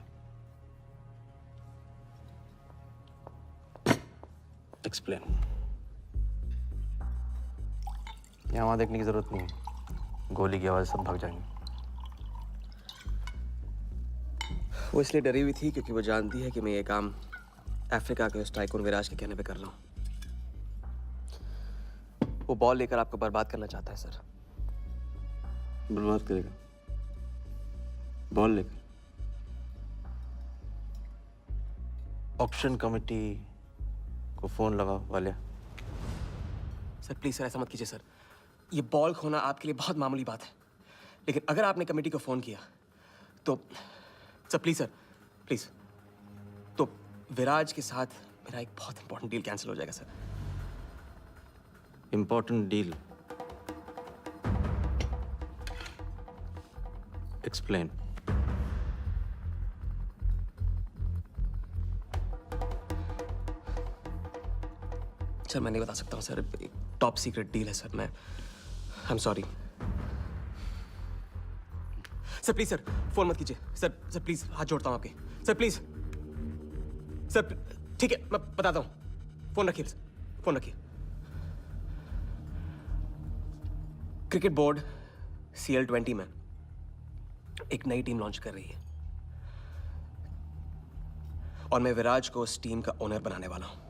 एक्सप्लेन। यहाँ वहाँ देखने की जरूरत नहीं है, गोली की आवाज सब भाग जाएंगे। वो इसलिए डरी हुई थी क्योंकि वो जानती है कि मैं ये काम अफ्रीका के उस टाइकून विराज के कहने पे कर रहा हूँ। वो बॉल लेकर आपको बर्बाद करना चाहता है सर। बर्बाद करेगा? बॉल लेकर? ऑक्शन कमेटी को फोन लगाओ वालिया। सर प्लीज सर, ऐसा मत कीजिए सर। ये बॉल खोना आपके लिए बहुत मामूली बात है, लेकिन अगर आपने कमेटी को फोन किया तो सर प्लीज, तो विराज के साथ मेरा एक बहुत इंपॉर्टेंट डील कैंसिल हो जाएगा sir. Important deal? Explain. Sir मैं नहीं बता सकता हूँ सर, टॉप सीक्रेट डील है सर। मैं I am sorry sir. Please sir phone मत कीजिए सर प्लीज, हाथ जोड़ता हूँ आपके सर, प्लीज सर। ठीक है मैं बताता हूँ, फोन रखिए। क्रिकेट बोर्ड CL20 में एक नई टीम लॉन्च कर रही है और मैं विराज को उस टीम का ओनर बनाने वाला हूं।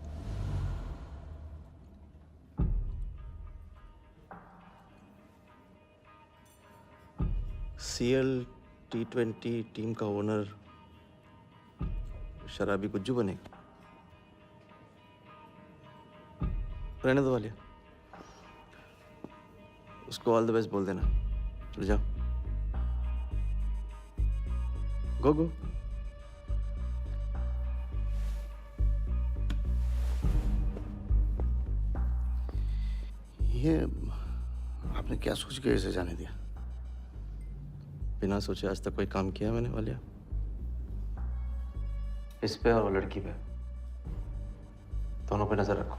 CL T20 टीम का ओनर शराबी गुज्जू बनेगा। रहने दो वालिया, उसको ऑल द बेस्ट बोल देना। चल जाओ, गो गो। ये आपने क्या सोच के इसे जाने दिया? बिना सोचे आज तक कोई काम किया मैंने वालिया? इस पे और वो लड़की पे, दोनों पे नजर रखो।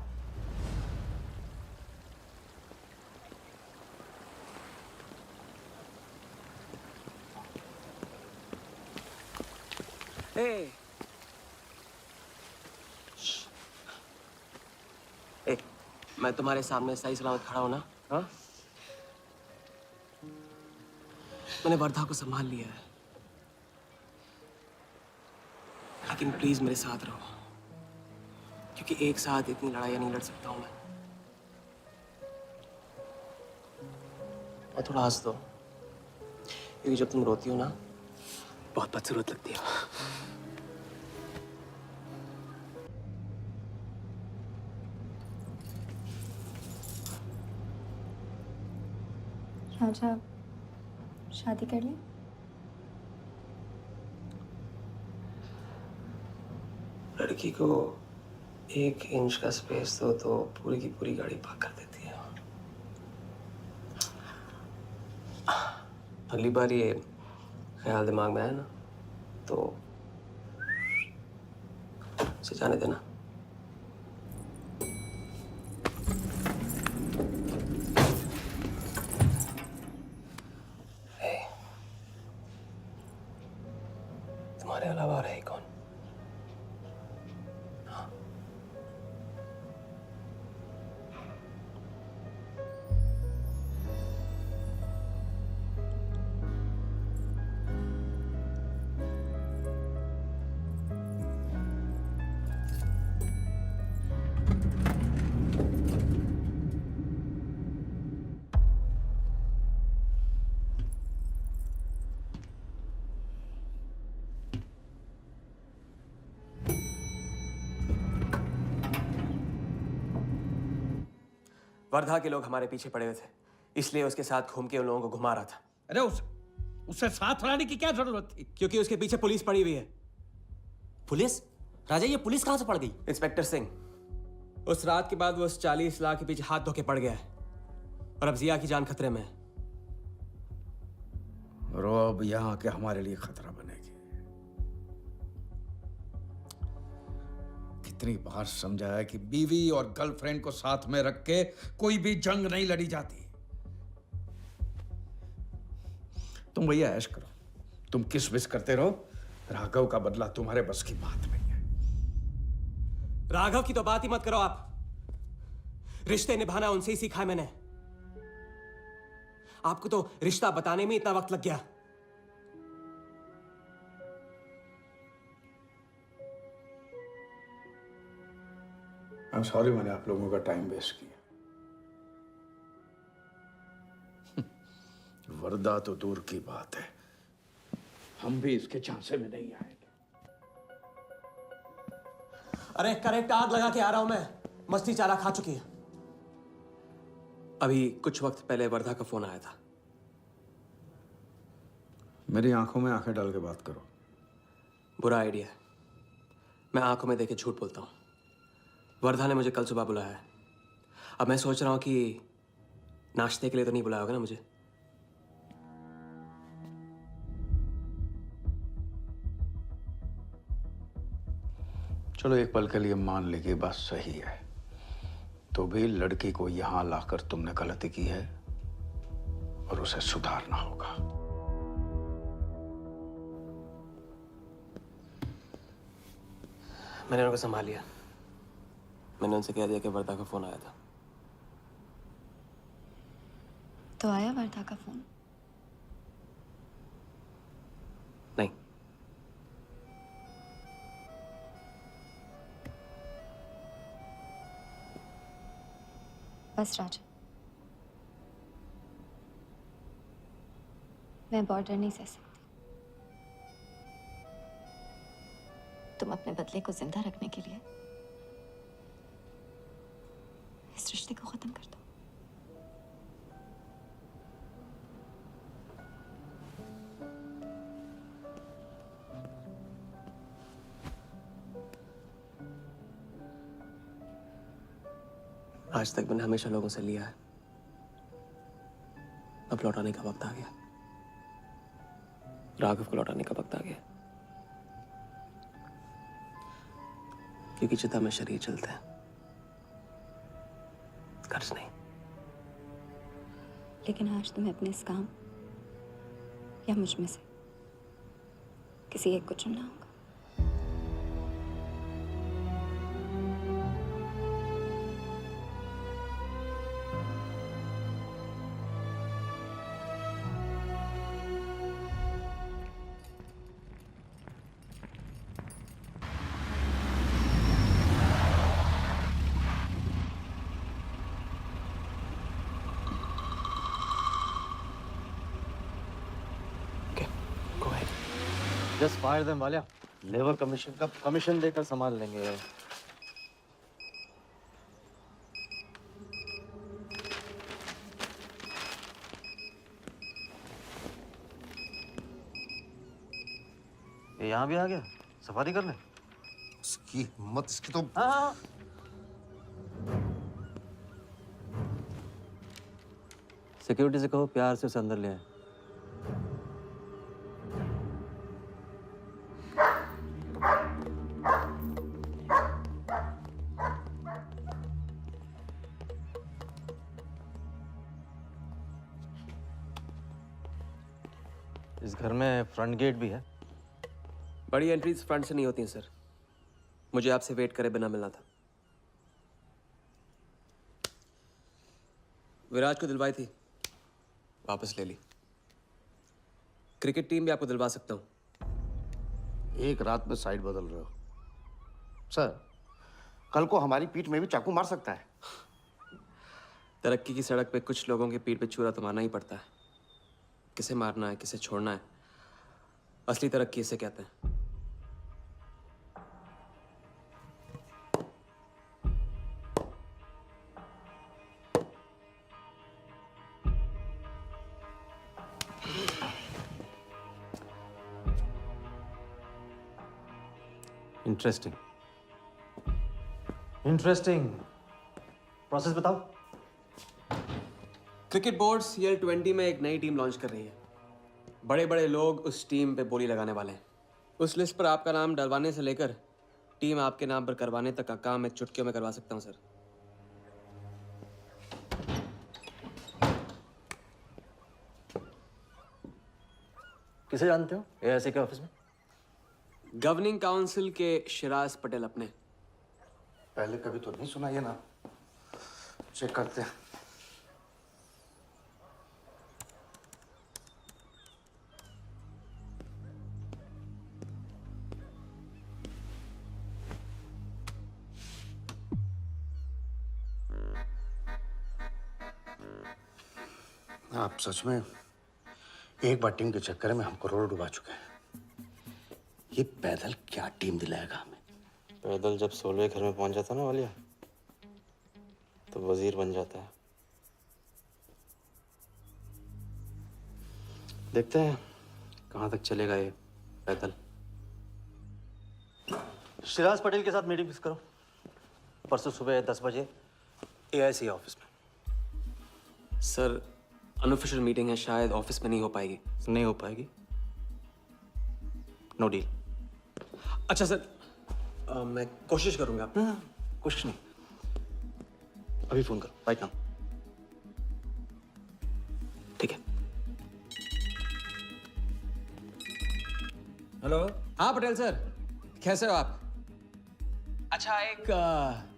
ए, मैं तुम्हारे सामने सही सलामत खड़ा हूं ना? हाँ? मैंने वर्धा को संभाल लिया है, लेकिन प्लीज मेरे साथ रहो, क्योंकि एक साथ इतनी लड़ाइयां नहीं लड़ सकता हूं मैं। और थोड़ा हंस दो, क्योंकि जब तुम रोती हो ना, बहुत बदसूरत लगती है। राजा, शादी कर ले। लड़की को 1 इंच का स्पेस दो तो पूरी की पूरी गाड़ी पार्क कर देती है। अगली बार ये ख्याल दिमाग में आया ना तो उसे जाने देना। तुम्हारे अलावा और है कौन? वर्धा के लोग हमारे पीछे पड़े हुए थे, इसलिए उसके साथ घूम के उन लोगों को घुमा रहा था। अरे उससे साथ लाने की क्या जरूरत थी? क्योंकि उसके पीछे पुलिस पड़ी हुई है। पुलिस? राजा, ये पुलिस कहां से पड़ गई? इंस्पेक्टर सिंह, उस रात के बाद वो उस 40 लाख के पीछे हाथ धो के पड़ गया है और अब जिया की जान खतरे में है। और वो अब यहाँ के हमारे लिए खतरा बनेगी। कितनी बार समझाया कि बीवी और गर्लफ्रेंड को साथ में रख के कोई भी जंग नहीं लड़ी जाती। तुम भैया ऐश करो, तुम किस विस करते रहो। राघव का बदला तुम्हारे बस की बात नहीं है। राघव की तो बात ही मत करो आप। रिश्ते निभाना उनसे ही सीखा है मैंने। आपको तो रिश्ता बताने में इतना वक्त लग गया। I'm sorry मैंने आप लोगों का टाइम वेस्ट किया। वर्दा तो दूर की बात है, हम भी इसके झांसे में नहीं आएंगे। अरे करेक्ट आग लगा के आ रहा हूं मैं। मस्ती चारा खा चुकी है। अभी कुछ वक्त पहले वर्धा का फोन आया था। मेरी आंखों में आंखें डाल के बात करो। बुरा आइडिया है। मैं आंखों में देखे झूठ बोलता हूं। वर्धा ने मुझे कल सुबह बुलाया है। अब मैं सोच रहा हूं कि नाश्ते के लिए तो नहीं बुलाया होगा ना मुझे। चलो एक पल के लिए मान ली कि बात सही है, तो भी लड़की को यहां लाकर तुमने गलती की है और उसे सुधारना होगा। मैंने उनको संभाल लिया। मैंने उनसे कह दिया कि वर्धा का फोन आया था। तो आया वर्धा का फोन? नहीं। बस राज, मैं बॉर्डर नहीं सह सकती। तुम अपने बदले को जिंदा रखने के लिए इस रिश्ते को खत्म कर दो। आज तक मैंने हमेशा लोगों से लिया है, अब लौटाने का वक्त आ गया। राघव को लौटाने का वक्त आ गया, क्योंकि चिता में शरीर चलता है, कर्ज नहीं। लेकिन आज तुम्हें अपने इस काम या मुझ में से किसी एक को चुनना होगा। Just fire them Walia. Labour commission का कमीशन देकर संभाल लेंगे। ये यहाँ भी आ गया, सफारी कर ले। उसकी हिम्मत, इसकी तो। हाँ। सिक्योरिटी से कहो प्यार से उसे अंदर ले आए। इस घर में फ्रंट गेट भी है। बड़ी एंट्रीज फ्रंट से नहीं होती हैं सर, मुझे आपसे वेट करे बिना मिलना था। विराज को दिलवाई थी, वापस ले ली। क्रिकेट टीम भी आपको दिलवा सकता हूं। एक रात में साइड बदल रहे हो सर। कल को हमारी पीठ में भी चाकू मार सकता है। तरक्की की सड़क पे कुछ लोगों की पीठ पे छुरा तो मारना ही पड़ता है। किसे मारना है, किसे छोड़ना है, असली तरक्की इसे कहते हैं। Interesting interesting. प्रोसेस बताओ। क्रिकेट बोर्ड CL20 में एक नई टीम लॉन्च कर रही है। बड़े बड़े लोग उस टीम पे बोली लगाने वाले हैं। उस लिस्ट पर आपका नाम डलवाने से लेकर टीम आपके नाम पर करवाने तक का काम मैं चुटकियों में करवा सकता हूं सर। किसे जानते हो AIC के ऑफिस में? गवर्निंग काउंसिल के शिराज पटेल अपने। पहले कभी तो नहीं सुना ये ना। चेक करते हैं। आप सच में एक बार टीम के चक्कर में हम करोड़ डुबा चुके हैं। ये पैदल क्या टीम दिलाएगा हमें? पैदल जब 16वें घर में पहुंच जाता ना वालिया, तो वजीर बन जाता है। देखते हैं कहाँ तक चलेगा ये पैदल। शिराज पटेल के साथ मीटिंग फिक्स करो परसों सुबह 10 बजे AIC ऑफिस में। सर अनऑफिशियल मीटिंग है, शायद ऑफिस में नहीं हो पाएगी। नहीं हो पाएगी, नो डील। अच्छा सर, मैं कोशिश करूंगा। कुछ नहीं, अभी फोन करो राइट नाउ। ठीक है। हेलो। हाँ पटेल सर, कैसे हो आप? अच्छा, एक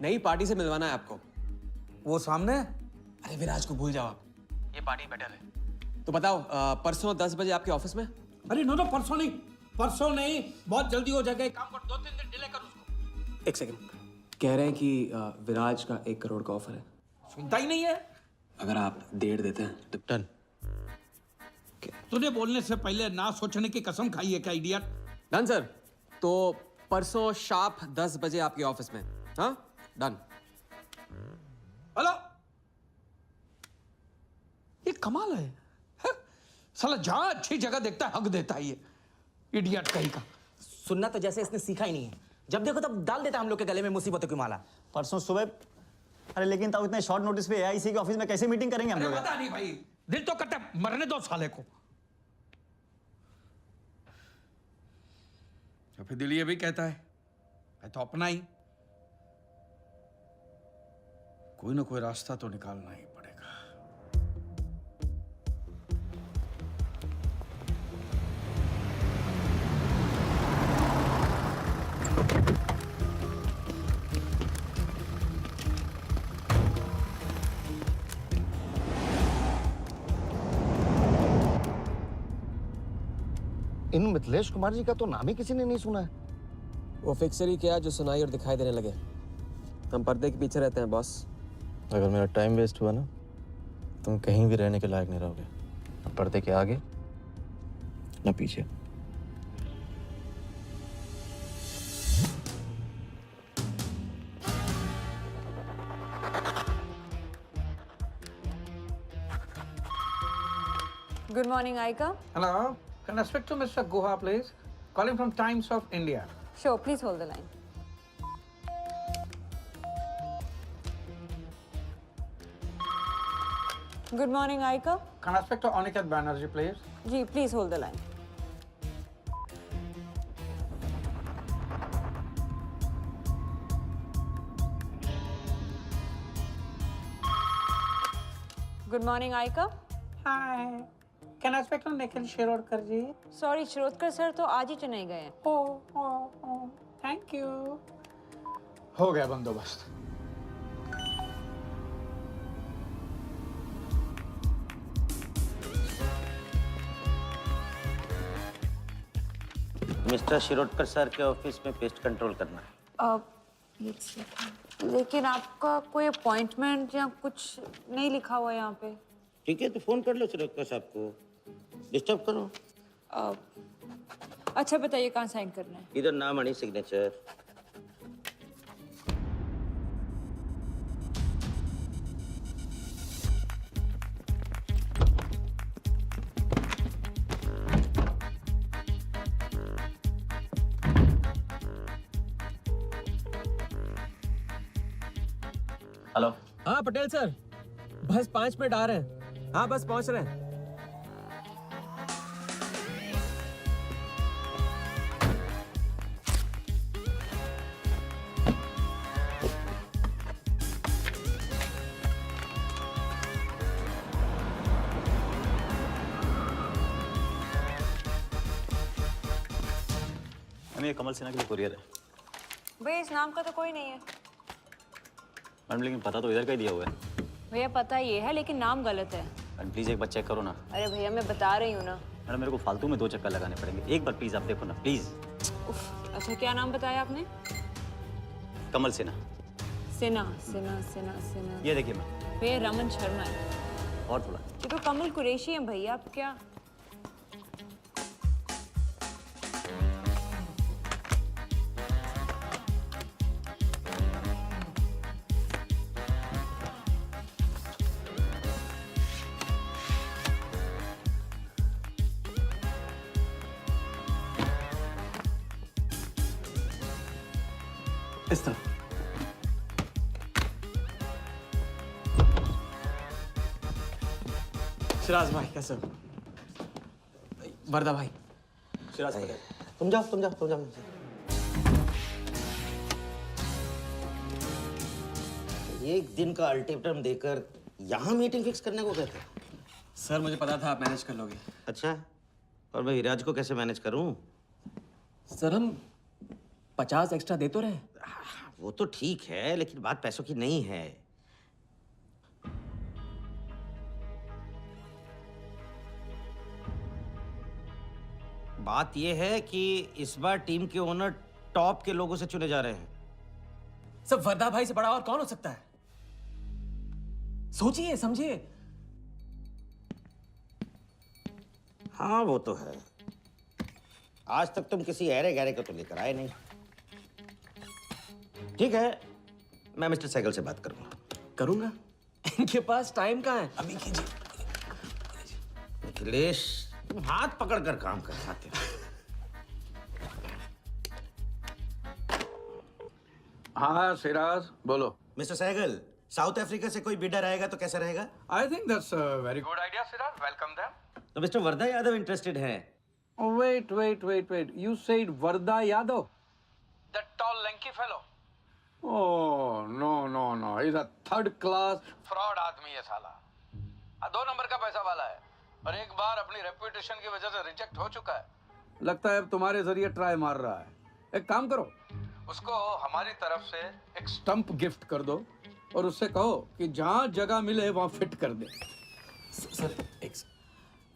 नई पार्टी से मिलवाना है आपको। वो सामने? अरे विराज को भूल जाओ आप। ये पार्टी बेटर है। तो बताओ परसों 10 बजे आपके ऑफिस में? अरे नो परसों नहीं, बहुत जल्दी हो जाएगा। एक काम कर, 2-3 दिन डिले कर उसको। एक सेकंड, कह रहे हैं कि विराज का 1 करोड़ का ऑफर है। सुनता ही नहीं है। अगर आप 1.5 देते हैं तो डन। तूने बोलने से पहले ना सोचने की कसम खाई है क्या इडियट? Done sir. तो परसों शार्प 10 बजे आपके ऑफिस में। हाँ डन। हेलो, ये कमाल है, साला जहां अच्छी जगह देखता है हक देता है ये इडियट कहीं का। सुनना तो जैसे इसने सीखा ही नहीं है, जब देखो तब डाल देता है हम लोग के गले में मुसीबतों की माला। परसों सुबह, अरे लेकिन तब इतने शॉर्ट नोटिस पे एआईसी के ऑफिस में कैसे मीटिंग करेंगे हम लोग? पता नहीं भाई, दिल तो करता है मरने दो साले को। तो फिर दिल ये भी कहता है मैं तो अपना ही, कोई ना कोई रास्ता तो निकालना ही पड़ेगा। इन मिथिलेश कुमार जी का तो नाम ही किसी ने नहीं सुना है। वो फिक्सर ही क्या जो सुनाई और दिखाई देने लगे। हम पर्दे के पीछे रहते हैं बॉस। अगर मेरा टाइम वेस्ट हुआ ना, तुम कहीं भी रहने के लायक नहीं रहोगे, ना पर्दे के आगे ना पीछे। Good morning, Aika. Hello, can I speak to Mr. Guha, please? Calling from Times of India. Sure, please hold the line. Good morning, Aika. Can I speak to Aniket Banerjee, please? Ji, please hold the line. Good morning, Aika. Hi. Can I speak to Nikhil Shirodkar ji? Sorry, Shirodkar sir तो आज ही चेन्नई गए हैं. Oh, thank you. हो गया बंदोबस्त. Mister Shirodkar sir के office में pest control करना है। लेकिन आपका कोई अपॉइंटमेंट या कुछ नहीं लिखा हुआ यहाँ पे. ठीक है, तो फोन कर लो शिरोडकर साहब को, डिस्टर्ब करो। अच्छा बताइए कहाँ साइन करना है? इधर नाम आणि सिग्नेचर। हेलो। हाँ पटेल सर, बस 5 मिनट आ रहे हैं। हाँ बस पहुंच रहे हैं। ये कमल सिन्हा के लिए कुरियर है। भैया इस नाम का तो कोई नहीं है। मैडम लेकिन पता तो इधर का ही दिया हुआ है। भैया पता ये है लेकिन नाम गलत है। मैडम प्लीज एक बार चेक करो ना। अरे भैया मैं बता रही हूँ ना। मैडम मेरे को फालतू में 2 चक्कर लगाने पड़ेंगे, एक बार प्लीज आप देखो ना प्लीज। अच्छा क्या नाम बताया आपने? कमल सिन्हा। सिन्हा सिन्हा सिन्हा सिन्हा। ये देखिए मैम। भैया रमन शर्मा है। और थोड़ा। ये तो कमल कुरैशी है भैया, आप क्या? इस तरह। शिराज भाई कैसे हो? वर्दा भाई। शिराज भाई तुम जाओ। एक दिन का अल्टीमेटम देकर यहाँ मीटिंग फिक्स करने को कहते हैं? सर मुझे पता था आप मैनेज कर लोगे। अच्छा, और मैं विराज को कैसे मैनेज करूं? सर हम 50 एक्स्ट्रा दे तो रहे। वो तो ठीक है, लेकिन बात पैसों की नहीं है। बात यह है कि इस बार टीम के ओनर टॉप के लोगों से चुने जा रहे हैं। सब वर्धा भाई से बड़ा और कौन हो सकता है? सोचिए समझिए। हाँ वो तो है। आज तक तुम किसी अहरे गहरे को तो लेकर आए नहीं। ठीक है, मैं मिस्टर सहगल से बात करूंगा। इनके पास टाइम कहाँ है? अभी कीजिए। अखिलेश, तुम हाथ पकड़कर काम कर पाते हो। हाँ सिराज, बोलो। मिस्टर सहगल, साउथ अफ्रीका से कोई बिडर आएगा तो कैसा रहेगा? I think that's a very good idea Siraj, welcome them. तो मिस्टर वर्धा यादव इंटरेस्टेड है? Wait. You said Varda Yadav? That tall, lanky fellow? Oh, no. He's a third class fraud आदमी है साला। 2 नंबर का पैसा वाला है और एक बार अपनी रेपुटेशन की वजह से रिजेक्ट हो चुका है। लगता है अब तुम्हारे जरिए ट्राई मार रहा है। एक काम करो, उसको हमारी तरफ से एक स्टंप गिफ्ट कर दो और उससे कहो कि जहाँ जगह मिले वहाँ फिट कर दे। सर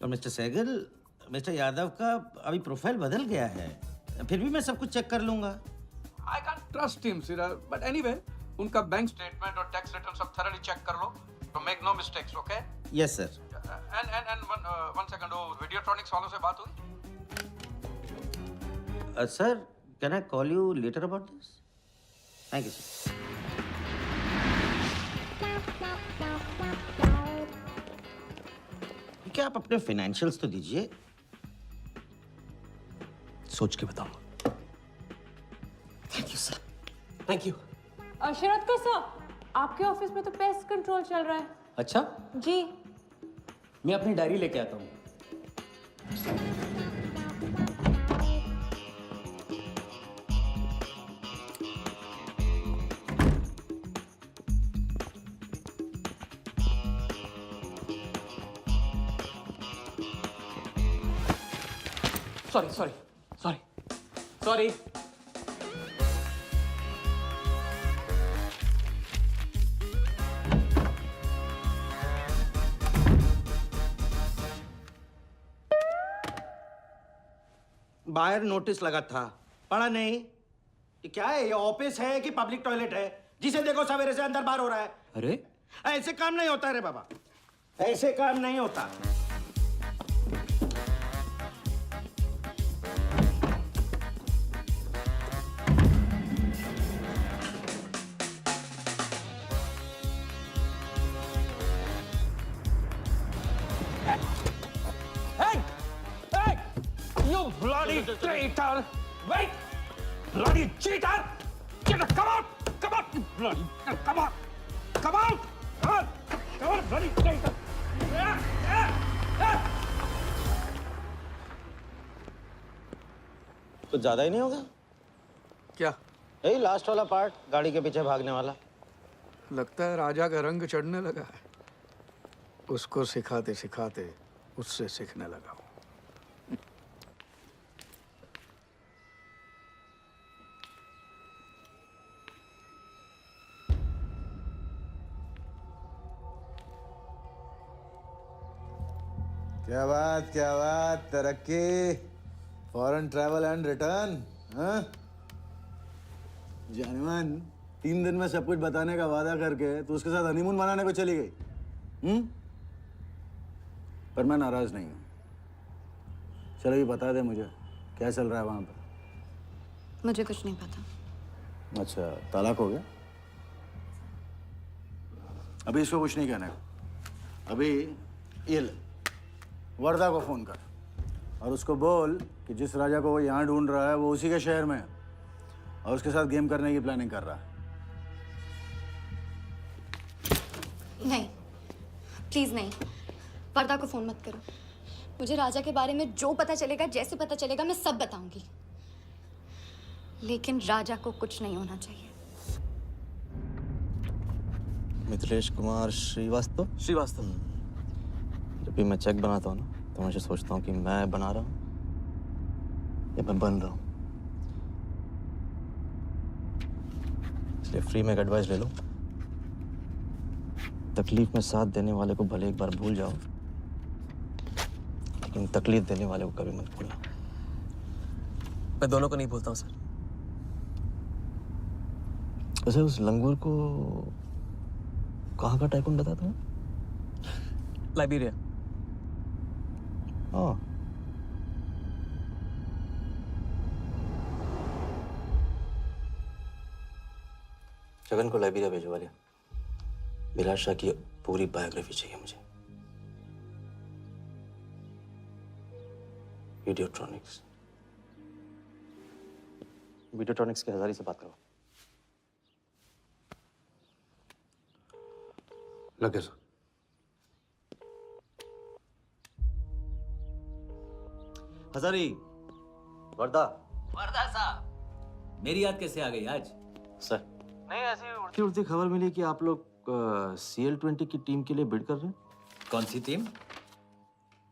और मिस्टर सहगल, मिस्टर यादव का अभी प्रोफाइल बदल गया है, फिर भी मैं सब कुछ चेक कर लूंगा। I can't trust him, Siraj. But anyway, उनका बैंक स्टेटमेंट और टैक्स रिटर्न सब thoroughly चेक कर लो, तो make no mistakes, okay? Yes, sir. And one second, वो Videotronics वालों से बात हुई? Sir, can I call you later about this? Thank you, sir. क्या आप अपने फाइनेंशियल्स तो दीजिए। सोच के बताओ। Thank you sir, thank you. Sharad sir, आपके ऑफिस में तो पेस्ट कंट्रोल चल रहा है। अच्छा, जी। मैं अपनी डायरी लेके आता हूँ। सॉरी। बाहर नोटिस लगा था, पढ़ा नहीं? ये क्या है? ये ऑफिस है कि पब्लिक टॉयलेट है? जिसे देखो सवेरे से अंदर बाहर हो रहा है। अरे ऐसे काम नहीं होता रे बाबा, ऐसे काम नहीं होता। Bloody traitor! Wait! Bloody cheater! Come out! You bloody... Come out! Bloody traitor! कुछ ज्यादा ही नहीं होगा क्या? यही लास्ट वाला पार्ट, गाड़ी के पीछे भागने वाला। लगता है राजा का रंग चढ़ने लगा है। उसको सिखाते सिखाते उससे सीखने लगा हूं। क्या बात, तरक्की, फॉरेन ट्रैवल एंड रिटर्न। हाँ जानवन, 3 दिन में सब कुछ बताने का वादा करके तू उसके साथ हनीमून मनाने को चली गई। पर मैं नाराज नहीं हूँ। चलो ये बता दे मुझे, क्या चल रहा है वहां पर? मुझे कुछ नहीं पता। अच्छा, तलाक हो गया? अभी इसको कुछ नहीं कहना है। अभी ये ले, वर्धा को फोन कर और उसको बोल कि जिस राजा को वो यहाँ ढूंढ रहा है वो उसी के शहर में है और उसके साथ गेम करने की प्लानिंग कर रहा है। नहीं, प्लीज नहीं, वर्धा को फोन मत करो। मुझे राजा के बारे में जो पता चलेगा, जैसे पता चलेगा, मैं सब बताऊंगी, लेकिन राजा को कुछ नहीं होना चाहिए। मिथिलेश कुमार श्रीवास्तव। जब भी मैं चेक बनाता हूँ ना, तो मुझे सोचता हूँ कि मैं बना रहा हूँ या मैं बन रहा हूँ। इसलिए फ्री में एक एडवाइस ले लो, तकलीफ में साथ देने वाले को भले एक बार भूल जाओ, लेकिन तकलीफ देने वाले को कभी मत भूलना। मैं दोनों को नहीं भूलता हूँ सर। वैसे उस लंगूर को कहाँ का टाइकून बताया तुम्हें? लाइबेरिया। हाँ। जगन को लाइबेरिया भिजवा लिया। विराट शाह की पूरी बायोग्राफी चाहिए मुझे। वीडियोट्रॉनिक्स के हजारी से बात करो। लगे सर। हजारी, वर्दा। वर्दा साहब, मेरी याद कैसे आ गई आज? सर, नहीं, ऐसी उड़ती उड़ती खबर मिली कि आप लोग CL20 की टीम के लिए बिड कर रहे हैं। कौन सी टीम?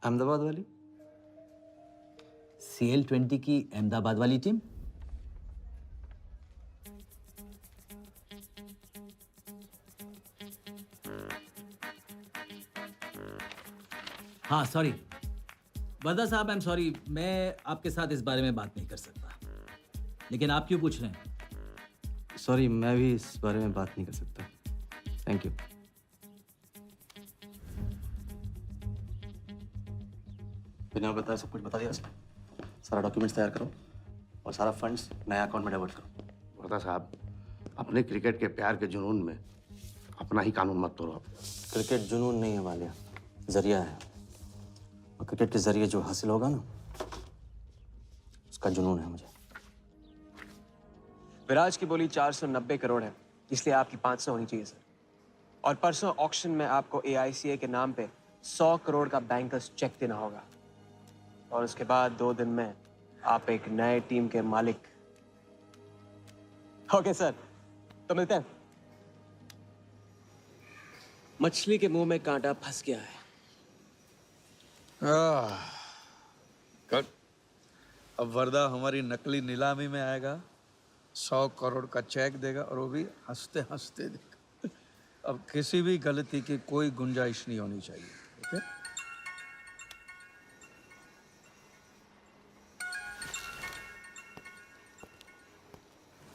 अहमदाबाद वाली। CL20 की अहमदाबाद वाली टीम? हाँ, सॉरी वर्दा साहब, आई एम सॉरी, मैं आपके साथ इस बारे में बात नहीं कर सकता। लेकिन आप क्यों पूछ रहे हैं? सॉरी, मैं भी इस बारे में बात नहीं कर सकता। Thank you. बिना बताए सब कुछ बता दिया उसने। सारा डॉक्यूमेंट्स तैयार करो और सारा फंड्स नया अकाउंट में डाइवर्ट करो। वर्दा साहब, अपने क्रिकेट के प्यार के जुनून में अपना ही कानून मत तोड़ो। क्रिकेट जुनून नहीं है वालिया, जरिया है। और क्रिकेट के जरिए जो हासिल होगा ना, उसका जुनून है मुझे। विराज की बोली 490 करोड़ है, इसलिए आपकी 500 होनी चाहिए सर। और परसों ऑक्शन में आपको AICA के नाम पे 100 करोड़ का बैंकर्स चेक देना होगा। और उसके बाद 2 दिन में आप एक नए टीम के मालिक। ओके सर, तो मिलते हैं। मछली के मुंह में कांटा फंस गया है। गुड। अब वर्दा हमारी नकली नीलामी में आएगा, 100 करोड़ का चेक देगा और वो भी हंसते हंसते देगा। अब किसी भी गलती की कोई गुंजाइश नहीं होनी चाहिए। ओके?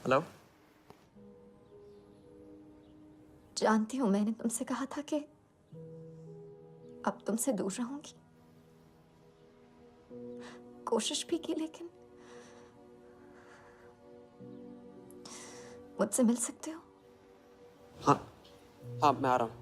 हेलो। जानती हूँ मैंने तुमसे कहा था कि अब तुमसे दूर रहूंगी। कोशिश भी की, लेकिन मुझसे मिल सकते हो? हाँ, मैं आ रहा हूँ।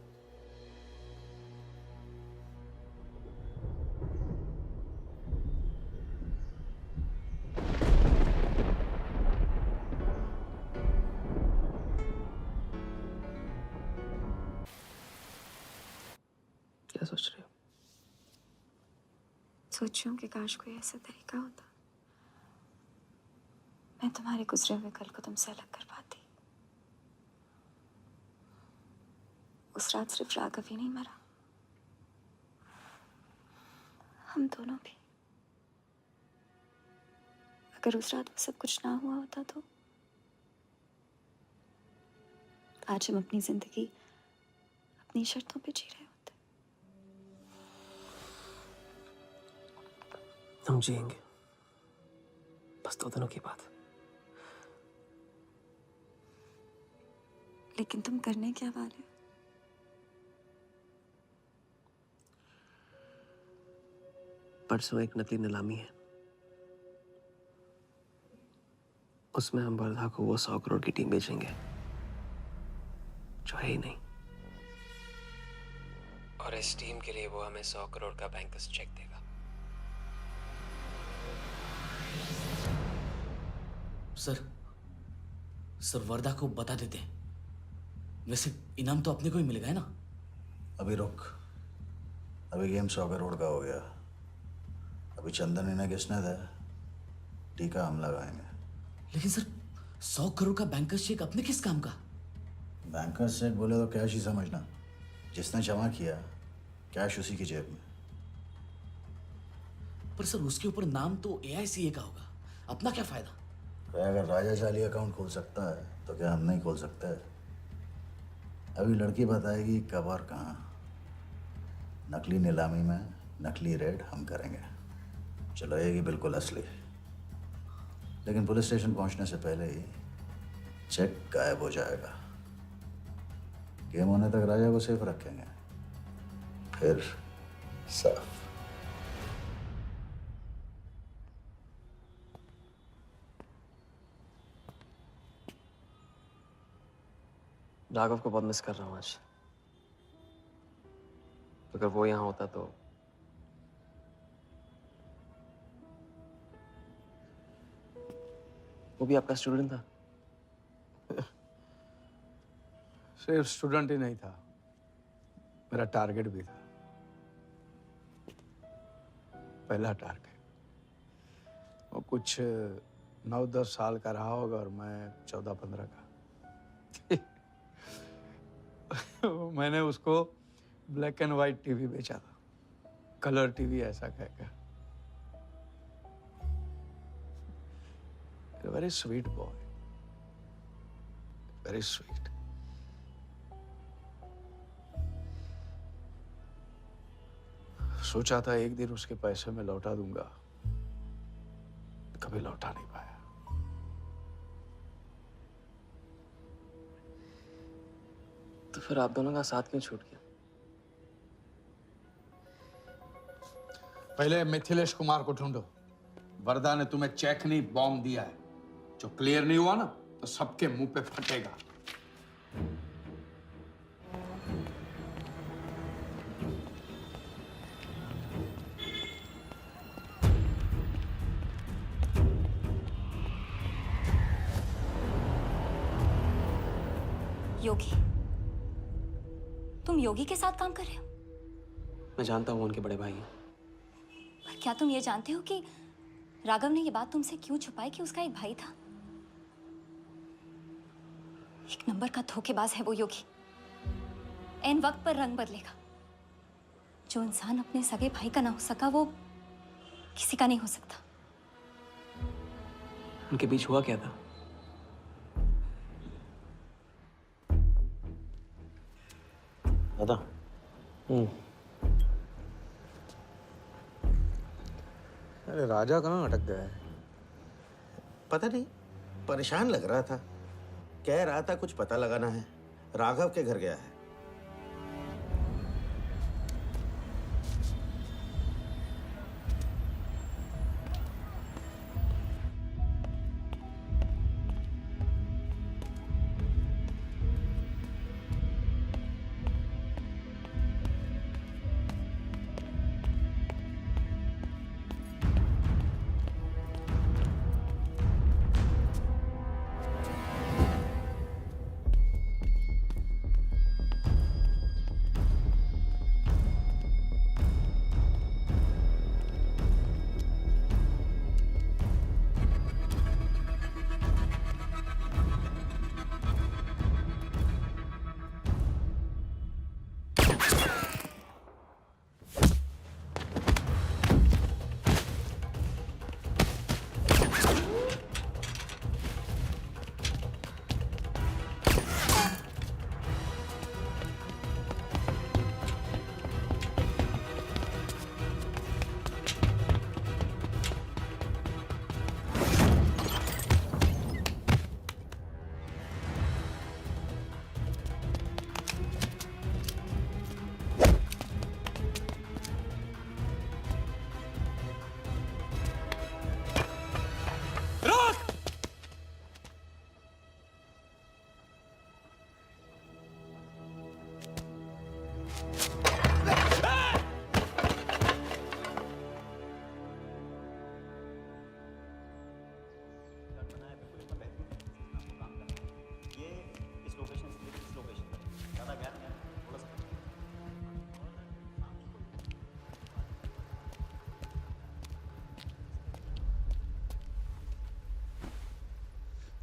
क्या सोच रहे हो? सोच रही हूँ कि काश कोई ऐसा तरीका होता, मैं तुम्हारे गुजरे हुए कल को तुमसे अलग कर पाती। उस रात सिर्फ राघव ही नहीं मरा, हम दोनों भी। अगर उस रात वो सब कुछ ना हुआ होता तो आज हम अपनी जिंदगी अपनी शर्तों पे जी रहे होते। हम जिएंगे, बस 2 दिनों की बात। लेकिन तुम करने क्या वाले हो? परसों एक नकली नीलामी है, उसमें हम वर्धा को वो 100 करोड़ की टीम बेचेंगे जो है ही नहीं। और इस टीम के लिए वो हमें 100 करोड़ का बैंकर्स चेक देगा। सर वर्दा को बता देते हैं। वैसे इनाम तो अपने को ही मिलेगा है ना? अभी रुक, अभी गेम 100 करोड़ का हो गया। अभी चंदन इन्हें किसने था, टीका हम लगाएंगे। लेकिन सर 100 करोड़ का बैंकर्स चेक अपने किस काम का? बैंकर्स चेक बोले तो कैश ही समझना। जिसने जमा किया कैश उसी की जेब में। पर सर उसके ऊपर नाम तो AICA का होगा, अपना क्या फायदा? अगर राजा चाली अकाउंट खोल सकता है तो क्या हम नहीं खोल सकते? अभी लड़की बताएगी कब और कहाँ। नकली नीलामी में नकली रेड हम करेंगे, चलाएगी बिल्कुल असली। लेकिन पुलिस स्टेशन पहुंचने से पहले ही चेक गायब हो जाएगा। गेम होने तक राजा को सेफ रखेंगे, फिर साफ। राघव को बहुत मिस कर रहा हूँ आज। अगर वो यहाँ होता तो वो भी आपका स्टूडेंट था। सिर्फ स्टूडेंट ही नहीं था, मेरा टारगेट भी था। पहला टारगेट। वो कुछ 9-10 साल का रहा होगा और मैं 14-15 का। मैंने उसको ब्लैक एंड व्हाइट टीवी बेचा था, कलर टीवी ऐसा कहकर। Very sweet boy, very sweet. सोचा था एक दिन उसके पैसे मैं लौटा दूंगा, कभी लौटा नहीं पाया। तो फिर आप दोनों का साथ क्यों छूट गया? पहले मिथिलेश कुमार को ढूंढो। वर्दा ने तुम्हें चेक नहीं बॉम्ब दिया है। जो क्लियर नहीं हुआ ना तो सबके मुंह पे फटेगा। योगी, तुम योगी के साथ काम कर रहे हो? मैं जानता हूँ उनके बड़े भाई हैं। पर क्या तुम ये जानते हो कि राघव ने ये बात तुमसे क्यों छुपाई कि उसका एक भाई था? एक नंबर का धोखेबाज है वो योगी। एन वक्त पर रंग बदलेगा। जो इंसान अपने सगे भाई का ना हो सका वो किसी का नहीं हो सकता। उनके बीच हुआ क्या था? दादा। अरे राजा कहाँ अटक गया है? पता नहीं, परेशान लग रहा था। कह रहा था कुछ पता लगाना है। राघव के घर गया है।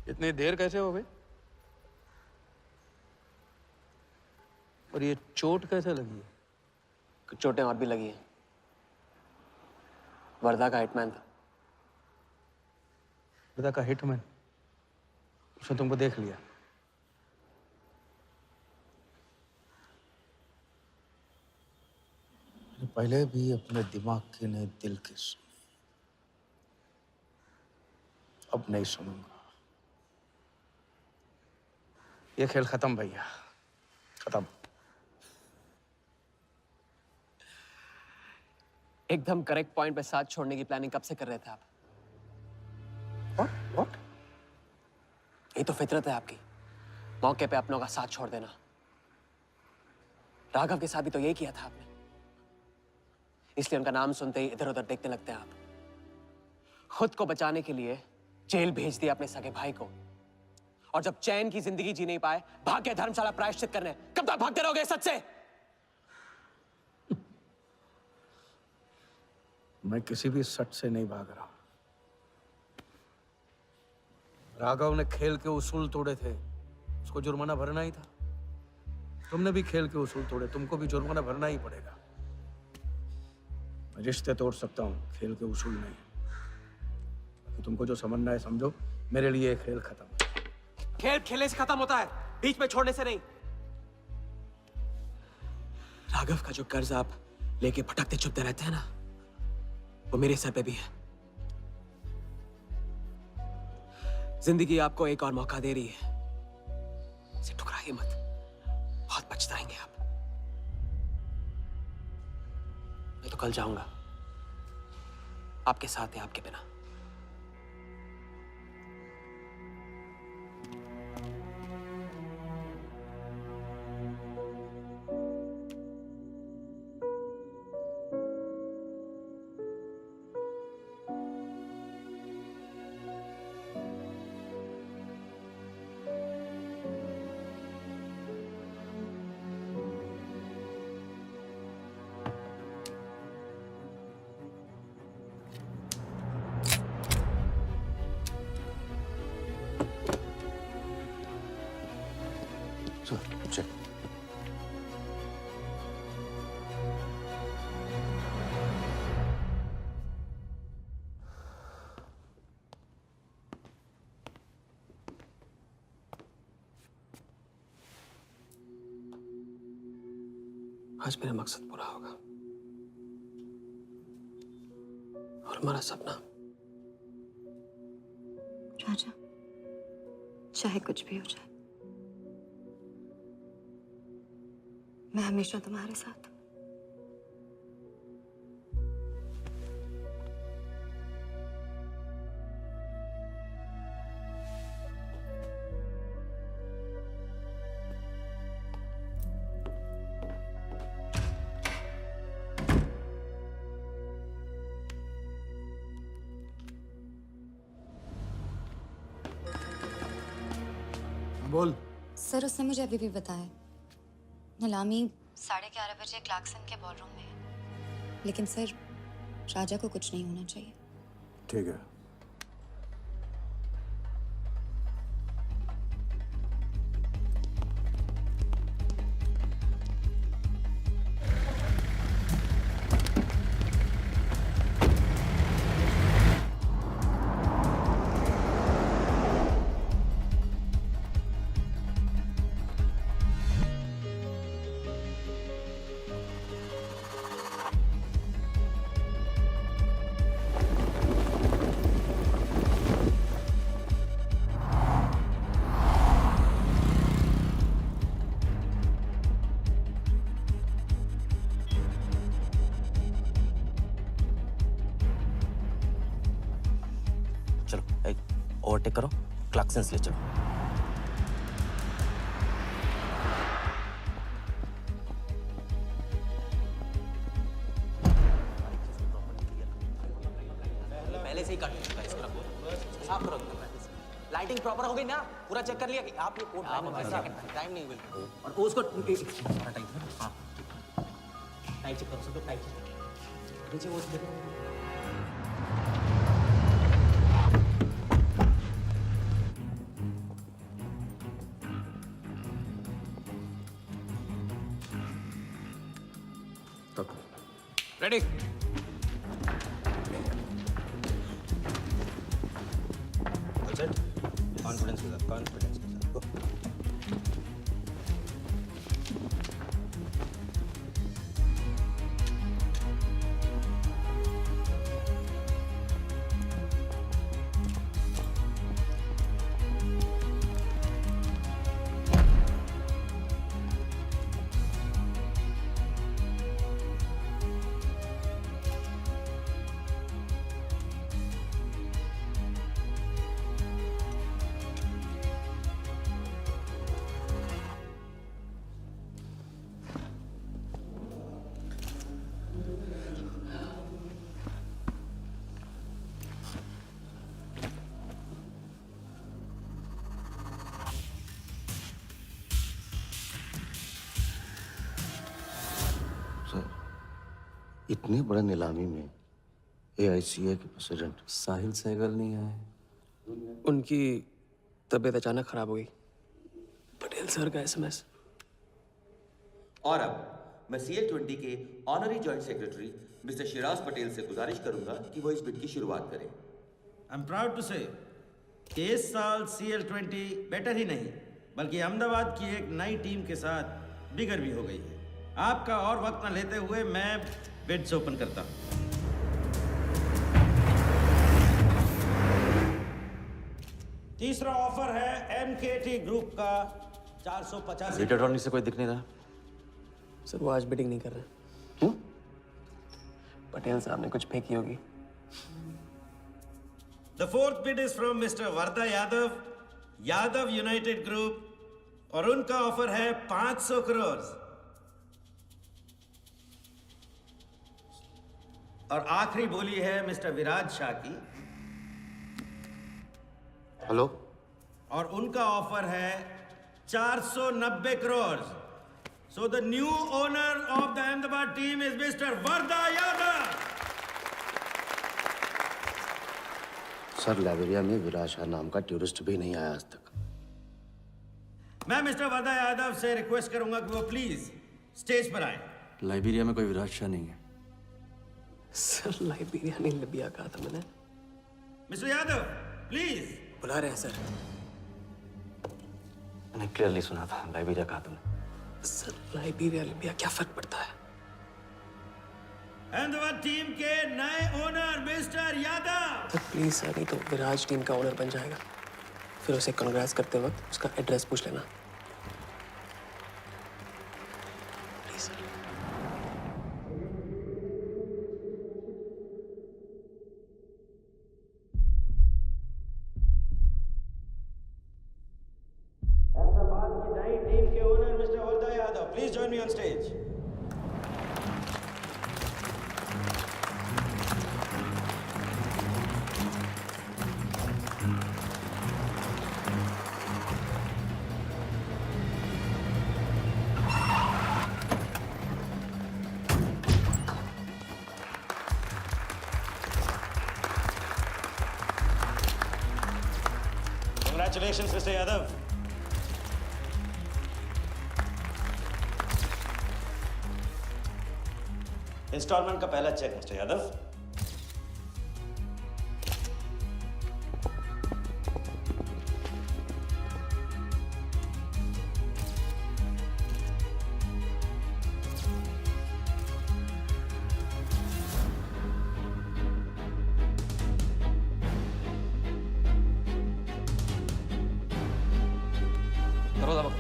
इतनी देर कैसे हो गई? और ये चोट कैसे लगी है? कुछ चोटें और भी लगी हैं। वर्दा का हिटमैन था। वर्दा का हिटमैन? उसने तुमको देख लिया? पहले भी अपने दिमाग की नहीं दिल की सुनी। अब नहीं सुनूंगा। ये खेल खत्म भैया, खत्म। एकदम करेक्ट पॉइंट पे साथ छोड़ने की प्लानिंग कब से कर रहे थे आप? What? ये तो फितरत है आपकी, मौके पे अपनों का साथ छोड़ देना। राघव के साथ भी तो यही किया था आपने, इसलिए उनका नाम सुनते ही इधर उधर देखने लगते हैं आप। खुद को बचाने के लिए जेल भेज दिया अपने सगे भाई को, और जब चैन की जिंदगी जी नहीं पाए भाग के धर्मशाला प्रायश्चित करने। कब तक भागते रहोगे सच से? मैं किसी भी सच से नहीं भाग रहा। राघव ने खेल के उसूल तोड़े थे, उसको जुर्माना भरना ही था। तुमने भी खेल के उसूल तोड़े, तुमको भी जुर्माना भरना ही पड़ेगा। मैं रिश्ते तोड़ सकता हूँ, खेल के उसूल नहीं। तुमको जो समझना है समझो, मेरे लिए ये खेल खत्म। खेल खेलने से खत्म होता है, बीच में छोड़ने से नहीं। राघव का जो कर्ज आप लेके भटकते चुपते रहते हैं ना, वो मेरे सर पे भी है। जिंदगी आपको एक और मौका दे रही है, इसे ठुकराइए मत, बहुत पछताएंगे आप। मैं तो कल जाऊंगा, आपके साथ है, आपके बिना। चल। आज मेरा मकसद पूरा होगा, और हमारा सपना। राजा, चाहे कुछ भी हो जाए, मैं हमेशा तुम्हारे साथ हूं। बोल। सर, उसने मुझे अभी भी बताया, नीलामी 11:30 बजे क्लार्कसन के बॉलरूम में है। लेकिन सर, राजा को कुछ नहीं होना चाहिए। ठीक है। ओवरटेक करो, क्लार्कसन ले चलो। पहले से ही कट चुका है, इसको रखो, साफ करो एकदम। लाइटिंग प्रॉपर हो गई ना? पूरा चेक कर लिया कि आप ये कोड टाइम नहीं बिल्कुल। और उसको सारा टाइम, हाँ टाइम चेक करो, सब टाइम नीचे वो देखो। रेडी? कॉन्फिडेंस के साथ, कॉन्फिडेंस के साथ। इतनी बड़ी नीलामी में AICA के प्रेसिडेंट साहिल सहगल नहीं आए। उनकी तबीयत अचानक खराब हो गई। पटेल सर का SMS। और अब मैं CL20 के honorary joint secretary mister Shiraz Patel से गुजारिश करूंगा कि वो इस बिड की शुरुआत करें। आई एम प्राउड टू से कि इस साल CL20 बेटर ही नहीं बल्कि अहमदाबाद की एक नई टीम के साथ बिगर भी हो गई है। आपका और वक्त न लेते हुए मैं बिड्स ओपन करता हूं। तीसरा ऑफर है MKT ग्रुप का 485। रीटा टॉर्नी से कोई दिख नहीं रहा। सर वो आज बिडिंग नहीं कर रहे। क्यों? पटेल साहब ने कुछ फेंकी होगी। The fourth bid is from Mr. Varda Yadav, Yadav United group और उनका ऑफर है 500 करोड़। और आखिरी बोली है मिस्टर विराज शाह की। हेलो। और उनका ऑफर है 490 crore. So the new owner of the Ahmedabad team is Mr. Varda Yadav. Sir Liberia में विराज शाह नाम का टूरिस्ट भी नहीं आया आज तक। मैं मिस्टर वर्दा यादव से रिक्वेस्ट करूंगा कि वो प्लीज स्टेज पर आए। लाइबेरिया में कोई विराज शाह नहीं है। सर लाइबेरिया नहीं लिबिया कहा था मैंने। Mister Yadav please. बुला रहे हैं सर। मैंने क्लियरली सुना था लाइबेरिया कहा तुमने। सर लाइबेरिया लिबिया क्या फर्क पड़ता है? अहमदाबाद टीम के नए owner mister Yadav. Sir please sir, नहीं तो विराज टीम का ओनर बन जाएगा। फिर उसे कांग्रेस करते वक्त उसका एड्रेस पूछ लेना। Please sir. अहमदाबाद की नई टीम के owner mister Varda Yadav, please join me on stage. Congratulations, Mr. Yadav. Installment का पहला चेक मिस्टर यादव। करो दबा।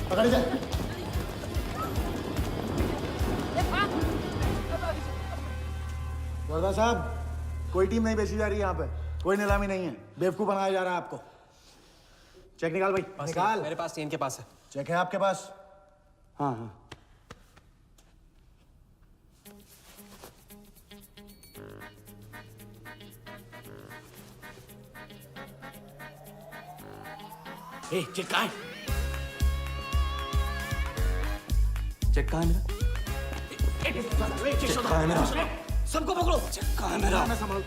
पकड़ जा। वर्दा साहब, कोई टीम नहीं बेची जा रही यहाँ पे। कोई नीलामी नहीं है। बेवकूफ बनाया जा रहा है आपको। चेक निकाल भाई, निकाल। मेरे पास इनके पास है। चेक है आपके पास? हाँ हाँ। चेक कहाँ है? चेक कहाँ है मेरा? चेक कहाँ है मेरा? सबको पकड़ो। चेक कहाँ है मेरा? मैं संभाल।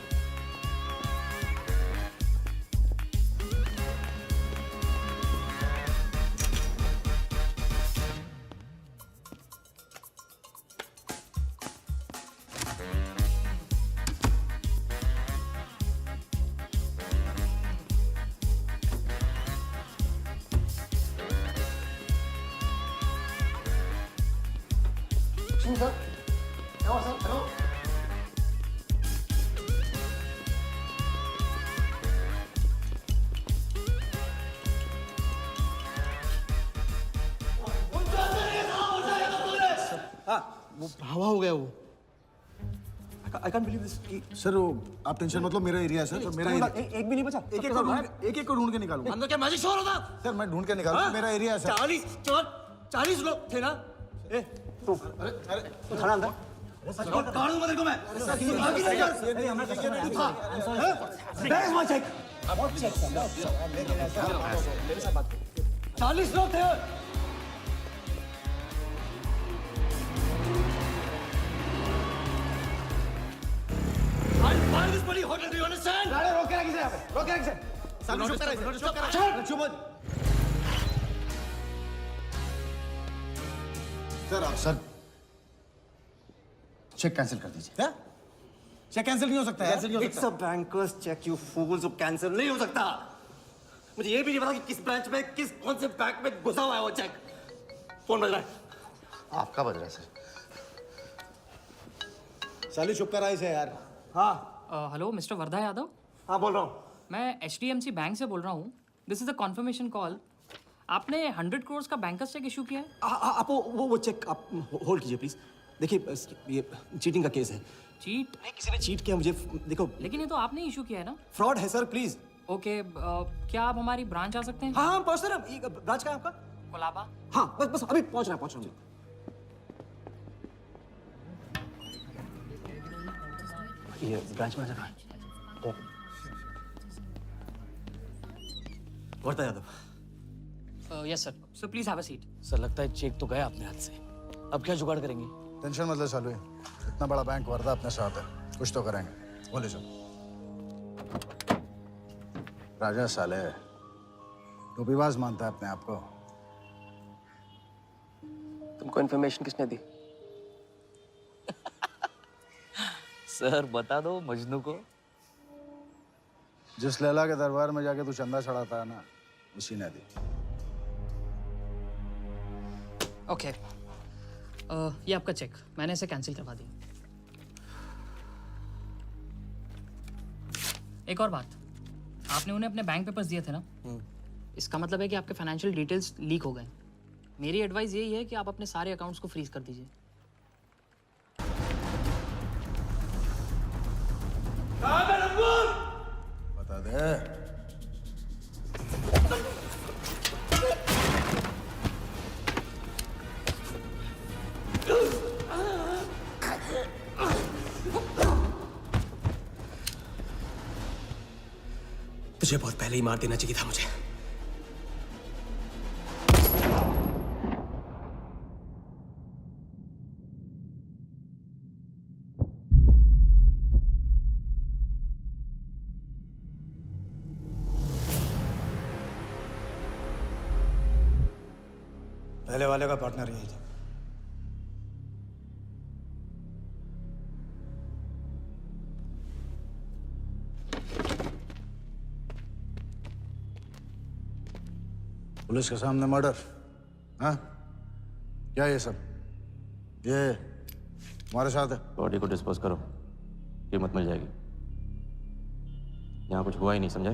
वो हवा हो गया वो। आई कांट बिलीव दिस कि सर वो आप टेंशन मत लो, मेरा एरिया है सर, तो मेरा एरिया। एक भी नहीं बचा। एक को ढूंढ के निकालूंगा। अंदर क्या मैजिक शो हो रहा था? सर मैं ढूंढ के निकालूंगा, मेरा एरिया है सर। 40 लोग थे ना? ए तू तू थाना अंदर काट दूंगा तेरे को मैं। बैग वहाँ चेक। 40 लोग थे। Why this bloody hotel? Do you understand? रोके रखिए यहाँ पे, रोके रखिए। चुप। सर चेक कैंसिल कर दीजिए। क्या? चेक कैंसिल नहीं हो सकता है? It's a banker's check, you fools. Cancel नहीं हो सकता। मुझे ये भी नहीं पता कि किस ब्रांच में कौन से बैंक में घुसा हुआ है वो चेक। फोन बज रहा है। आपका बज रहा है सर। साली चुप कर आई से यार। हाँ हेलो मिस्टर वर्धा यादव। हाँ बोल रहा हूँ। मैं HDMC बैंक से बोल रहा हूँ। This is a confirmation call. आपने 100 करोड़ का बैंकर्स चेक इशू किया है? आप वो चेक आप होल्ड कीजिए प्लीज। देखिए ये चीटिंग का केस है। चीट? नहीं, किसी ने चीट किया मुझे। देखो लेकिन ये तो आपने इशू किया है ना? फ्रॉड है सर, प्लीज। ओके क्या आप हमारी ब्रांच आ सकते हैं? हाँ हाँ पहुँच रहे। ब्रांच का है आपका? कोलाबा। हाँ बस अभी पहुँच रहा हूँ। ये ब्रांच में जगह है। Wardha Yadav. Yes sir. So please have a seat. Sir लगता है चेक तो गया अपने हाथ से। अब क्या जुगाड़ करेंगे? टेंशन मत ले सालू, इतना बड़ा बैंक वर्धा अपने साथ है, कुछ तो करेंगे। बोले जाओ। राजा साले टोपीबाज मानता है अपने आप को। तुमको इन्फॉर्मेशन किसने दी? सर बता दो मजनू को। जिस लैला के दरबार में जाके तू चंदा चढ़ाता है ना, उसी ने दी। ओके ये आपका चेक, मैंने इसे कैंसिल करवा दिया। एक और बात, आपने उन्हें अपने बैंक पेपर्स दिए थे ना? इसका मतलब है कि आपके फाइनेंशियल डिटेल्स लीक हो गए। मेरी एडवाइस यही है कि आप अपने सारे अकाउंट्स को फ्रीज कर दीजिए। बता दे। तुझे बहुत पहले ही मार देना चाहिए था मुझे। पहले वाले का पार्टनर यही था। पुलिस के सामने मर्डर? हाँ क्या ये सब? ये हमारे साथ है। बॉडी को डिस्पोज करो, कीमत मिल जाएगी। यहाँ कुछ हुआ ही नहीं, समझे?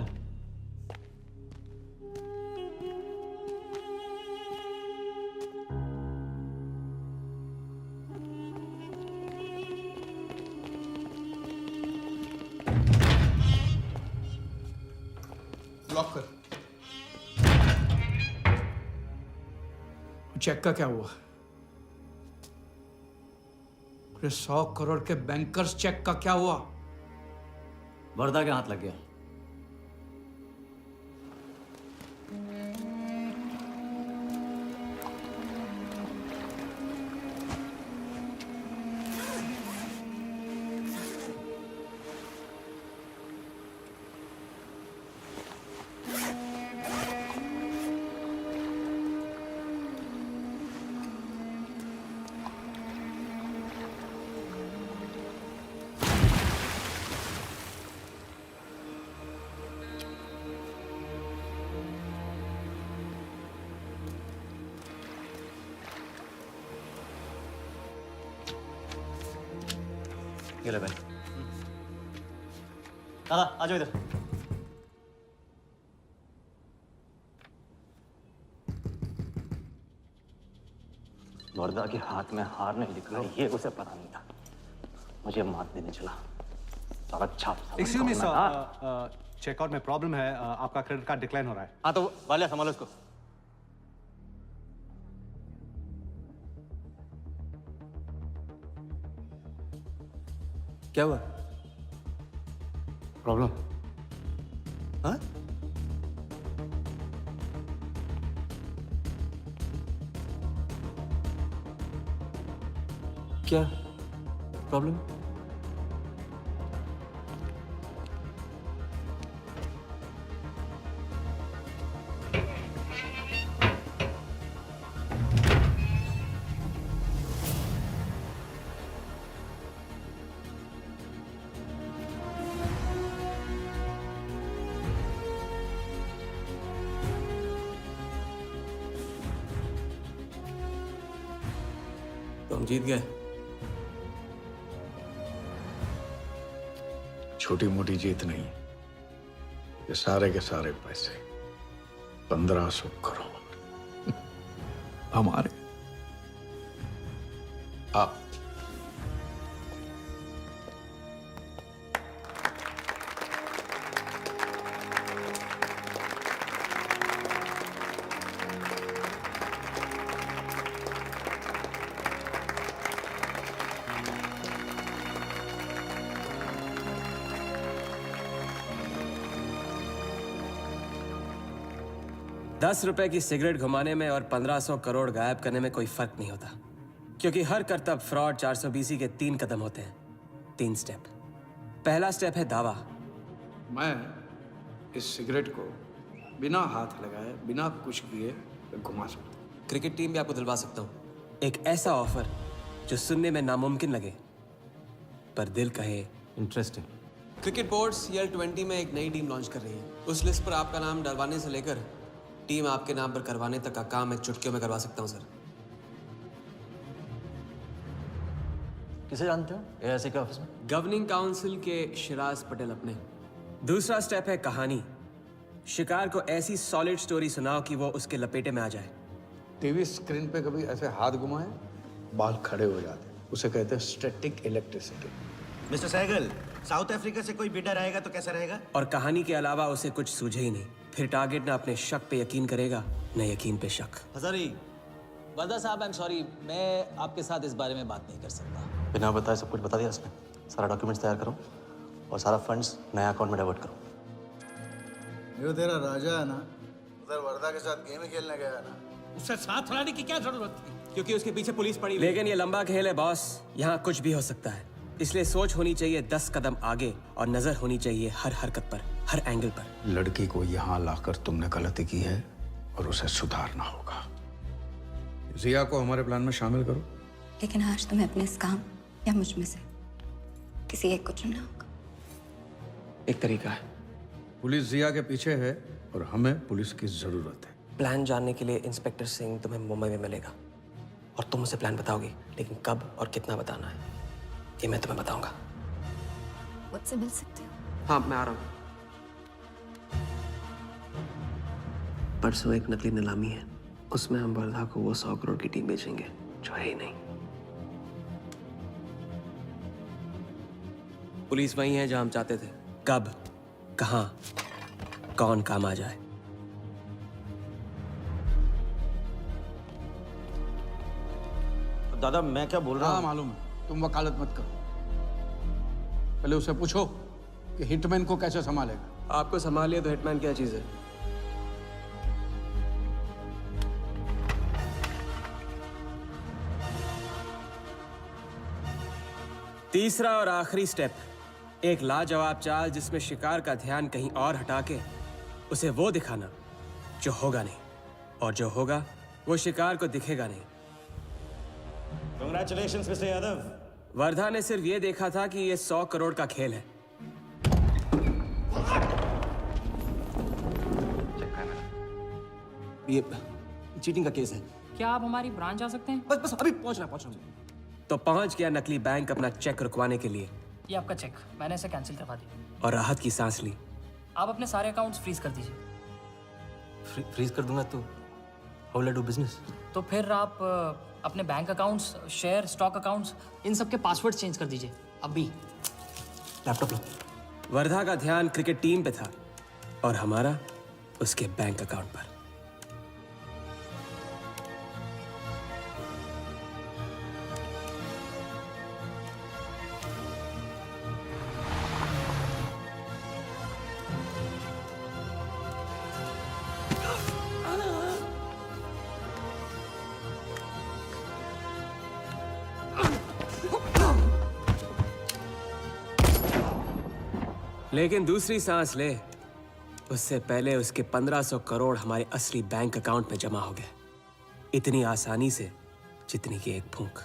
लॉक कर। चेक का क्या हुआ? 100 करोड़ के बैंकर्स चेक का क्या हुआ? वर्धा के हाथ लग गया। ये ले भाई। दादा आ जाओ इधर। वर्दा के हाथ में हार नहीं लिखा ये उसे पता नहीं था। मुझे मात देने चला। साला छाप। एक्सक्यूज मी सर, चेकआउट में प्रॉब्लम है, आपका क्रेडिट कार्ड डिक्लाइन हो रहा है। हाँ तो वाले संभालो इसको। क्या हुआ? प्रॉब्लम? हाँ? क्या प्रॉब्लम? तो हम जीत गए। छोटी मोटी जीत नहीं, ये सारे के सारे पैसे 1500 करोड़ हमारे। आप ₹10 की सिगरेट घुमाने में और 1500 करोड़ गायब करने में कोई फर्क नहीं होता, क्योंकि हर करतब फ्रॉड 420 के 3 कदम होते हैं, 3 स्टेप। पहला स्टेप है दावा। मैं इस सिगरेट को बिना हाथ लगाए, बिना कुछ किए घुमा सकता हूँ। क्रिकेट टीम भी आपको दिलवा सकता हूँ, एक ऐसा ऑफर जो सुनने में नामुमकिन लगे पर दिल कहे इंटरेस्टिंग। क्रिकेट बोर्ड CL20 में एक नई टीम लॉन्च कर रही है। उस लिस्ट पर आपका नाम डलवाने से लेकर टीम आपके नाम पर करवाने तक का काम मैं चुटकियों में करवा सकता हूं सर। किसे जानते हो AIC के ऑफिस में? गवर्निंग काउंसिल के शिराज पटेल अपने। दूसरा स्टेप है कहानी। शिकार को ऐसी सॉलिड स्टोरी सुनाओ कि वो उसके लपेटे में आ जाए। टीवी स्क्रीन पे कभी ऐसे हाथ घुमाए, बाल खड़े हो जाते, उसे कहते हैं static electricity. Mister Sehgal, South Africa से कोई बिडर आएगा तो कैसा रहेगा? और कहानी के अलावा उसे कुछ सूझे ही नहीं। फिर टारगेट ना अपने शक पे यकीन करेगा, न यकीन पे शक। हजारी, वर्दा साहब, आई एम सॉरी, मैं आपके साथ इस बारे में बात नहीं कर सकता। बिना बताए सब कुछ बता दिया उसने। सारा डॉक्यूमेंट्स तैयार करो और सारा फंड्स नया अकाउंट में डाइवर्ट करो। जो तेरा राजा है ना, उधर वर्दा के साथ गेम ही खेलने गया है ना। उससे साथ लाने की क्या जरूरत थी? क्योंकि उसके पीछे पुलिस पड़ी हुई है। लेकिन ये लंबा खेल है बॉस, यहाँ कुछ भी हो सकता है। इसलिए सोच होनी चाहिए 10 कदम आगे और नजर होनी चाहिए हर हरकत पर, हर एंगल पर। लड़की को यहाँ लाकर तुमने गलती की है और उसे सुधारना होगा। जिया को हमारे प्लान में शामिल करो। लेकिन आज तुम्हें अपने इस काम या मुझ में से किसी एक को चुनना होगा। एक तरीका है। पुलिस जिया के पीछे है और हमें पुलिस की जरूरत है। प्लान जानने के लिए इंस्पेक्टर सिंह तुम्हें मुंबई में मिलेगा और तुम उसे प्लान बताओगी, लेकिन कब और कितना बताना है ये मैं तुम्हें बताऊंगा। मुझसे मिल सकते हो? हाँ, मैं आ रहा हूँ। परसों एक नकली नीलामी है, उसमें हम वर्धा को वो 100 करोड़ की टीम बेचेंगे जो है ही नहीं। पुलिस वही है जहां हम चाहते थे। कब, कहां, कौन काम आ जाए। दादा मैं क्या बोल रहा हूँ? मालूम है, तुम वकालत मत करो। पहले उसे पूछो कि हिटमैन को कैसे संभालेगा। आपको संभालिए तो हिटमैन क्या चीज है? तीसरा और आखिरी स्टेप, एक लाजवाब चाल जिसमें शिकार का ध्यान कहीं और हटा के उसे वो दिखाना जो होगा नहीं, और जो होगा वो शिकार को दिखेगा नहीं। Congratulations, Mr. यादव। वर्धा ने सिर्फ ये देखा था कि ये 100 करोड़ का खेल है। ये चीटिंग का केस है। क्या आप हमारी ब्रांच आ सकते हैं? बस अभी पहुंच रहा तो पहुंच गया नकली बैंक अपना चेक रुकवाने के लिए। ये आपका चेक, मैंने इसे कैंसिल करवा दिया। और राहत की सांस ली। आप अपने सारे अकाउंट्स फ्रीज कर दीजिए। फ्रीज कर दूंगा तो How will I do business? तो फिर आप अपने bank accounts, share, stock accounts, इन सब के पासवर्ड चेंज कर दीजिए अभी। लैपटॉप लो। वर्धा का ध्यान क्रिकेट टीम पे था और हमारा उसके बैंक अकाउंट पर। लेकिन दूसरी सांस ले, उससे पहले उसके 1500 करोड़ हमारे असली बैंक अकाउंट में जमा हो गए, इतनी आसानी से जितनी कि एक फूंक।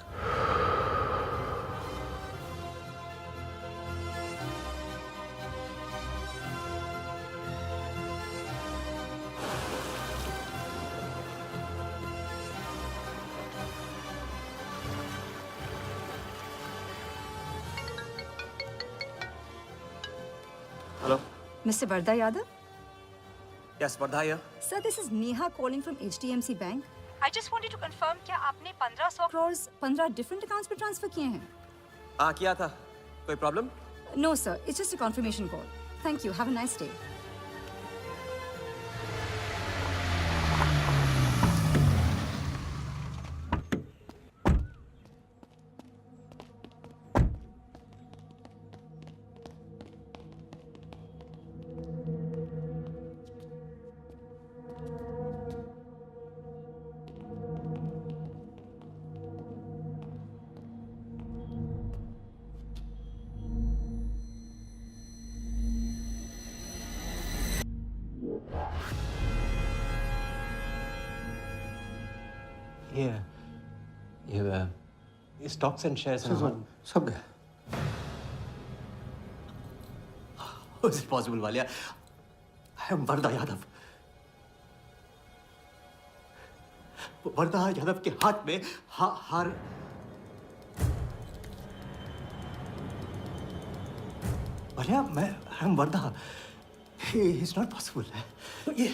Hello? Mr. Vardha Yadav? Yes, Vardha here. Sir, this is Neha calling from HDMC Bank. I just wanted to confirm क्या आपने 1500 crores 15 different accounts पे ट्रांसफर किए हैं? किया था। कोई problem? No, sir. It's just a confirmation call. Thank you. Have a nice day. ये stocks and shares सब गए। How is it possible, Walia? I am Wardha Yadav. Wardha Yadav के हाथ में हार। वालिया, मैं I am Wardha. It's not possible। ये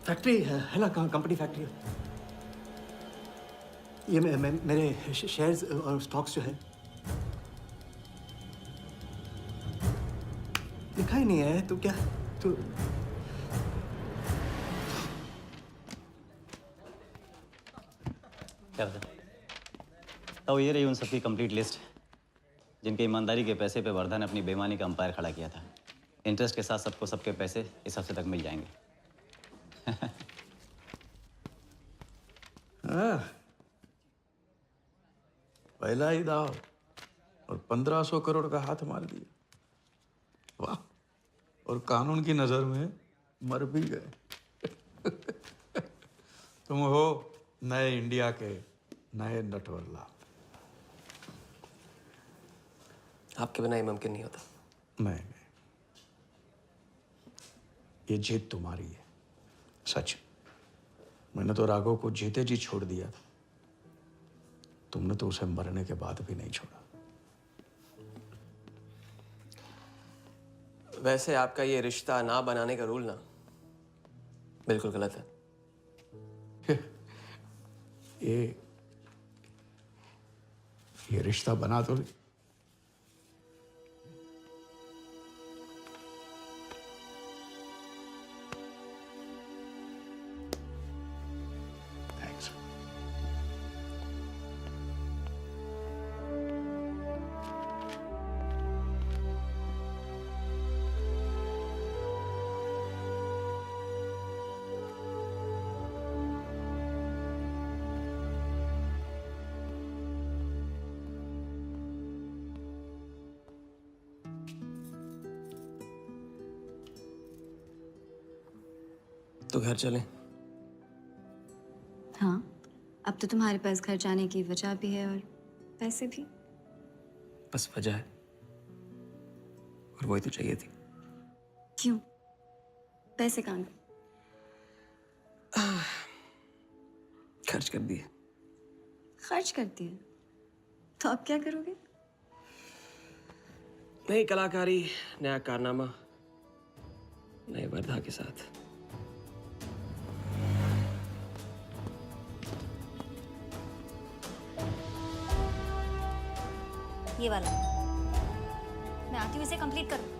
फैक्ट्री है ना, कंपनी फैक्ट्री। ये मेरे शेयर्स और स्टॉक्स जो है लिखा ही नहीं है। तू क्या तू क्या बता? तो ये रही उन सबकी कंप्लीट लिस्ट जिनके ईमानदारी के पैसे पे वर्धा ने अपनी बेईमानी का अंपायर खड़ा किया था। इंटरेस्ट के साथ सबको सबके पैसे इस हफ्ते तक मिल जाएंगे। पहला ही दाव और 1500 करोड़ का हाथ मार दिया। वाह! और कानून की नजर में मर भी गए। तुम हो नए इंडिया के नए नटवरलाल। आपके बिना ये मुमकिन नहीं होता। नहीं, ये जीत तुम्हारी है। सच, मैंने तो राघव को जीते जी छोड़ दिया था। तुमने तो उसे मरने के बाद भी नहीं छोड़ा। वैसे आपका ये रिश्ता ना बनाने का रूल ना बिल्कुल गलत है। ये रिश्ता बना तो तो घर चलें? हाँ, अब तो तुम्हारे पास घर जाने की वजह भी है और पैसे भी। बस वजह है और वही तो चाहिए थी। क्यों? पैसे कहाँ गए? खर्च कर दिए। खर्च कर दिए? तो अब क्या करोगे? नई कलाकारी, नया कारनामा, नए वर्धा के साथ। ये वाला। मैं आती हूँ इसे कंप्लीट करूँ।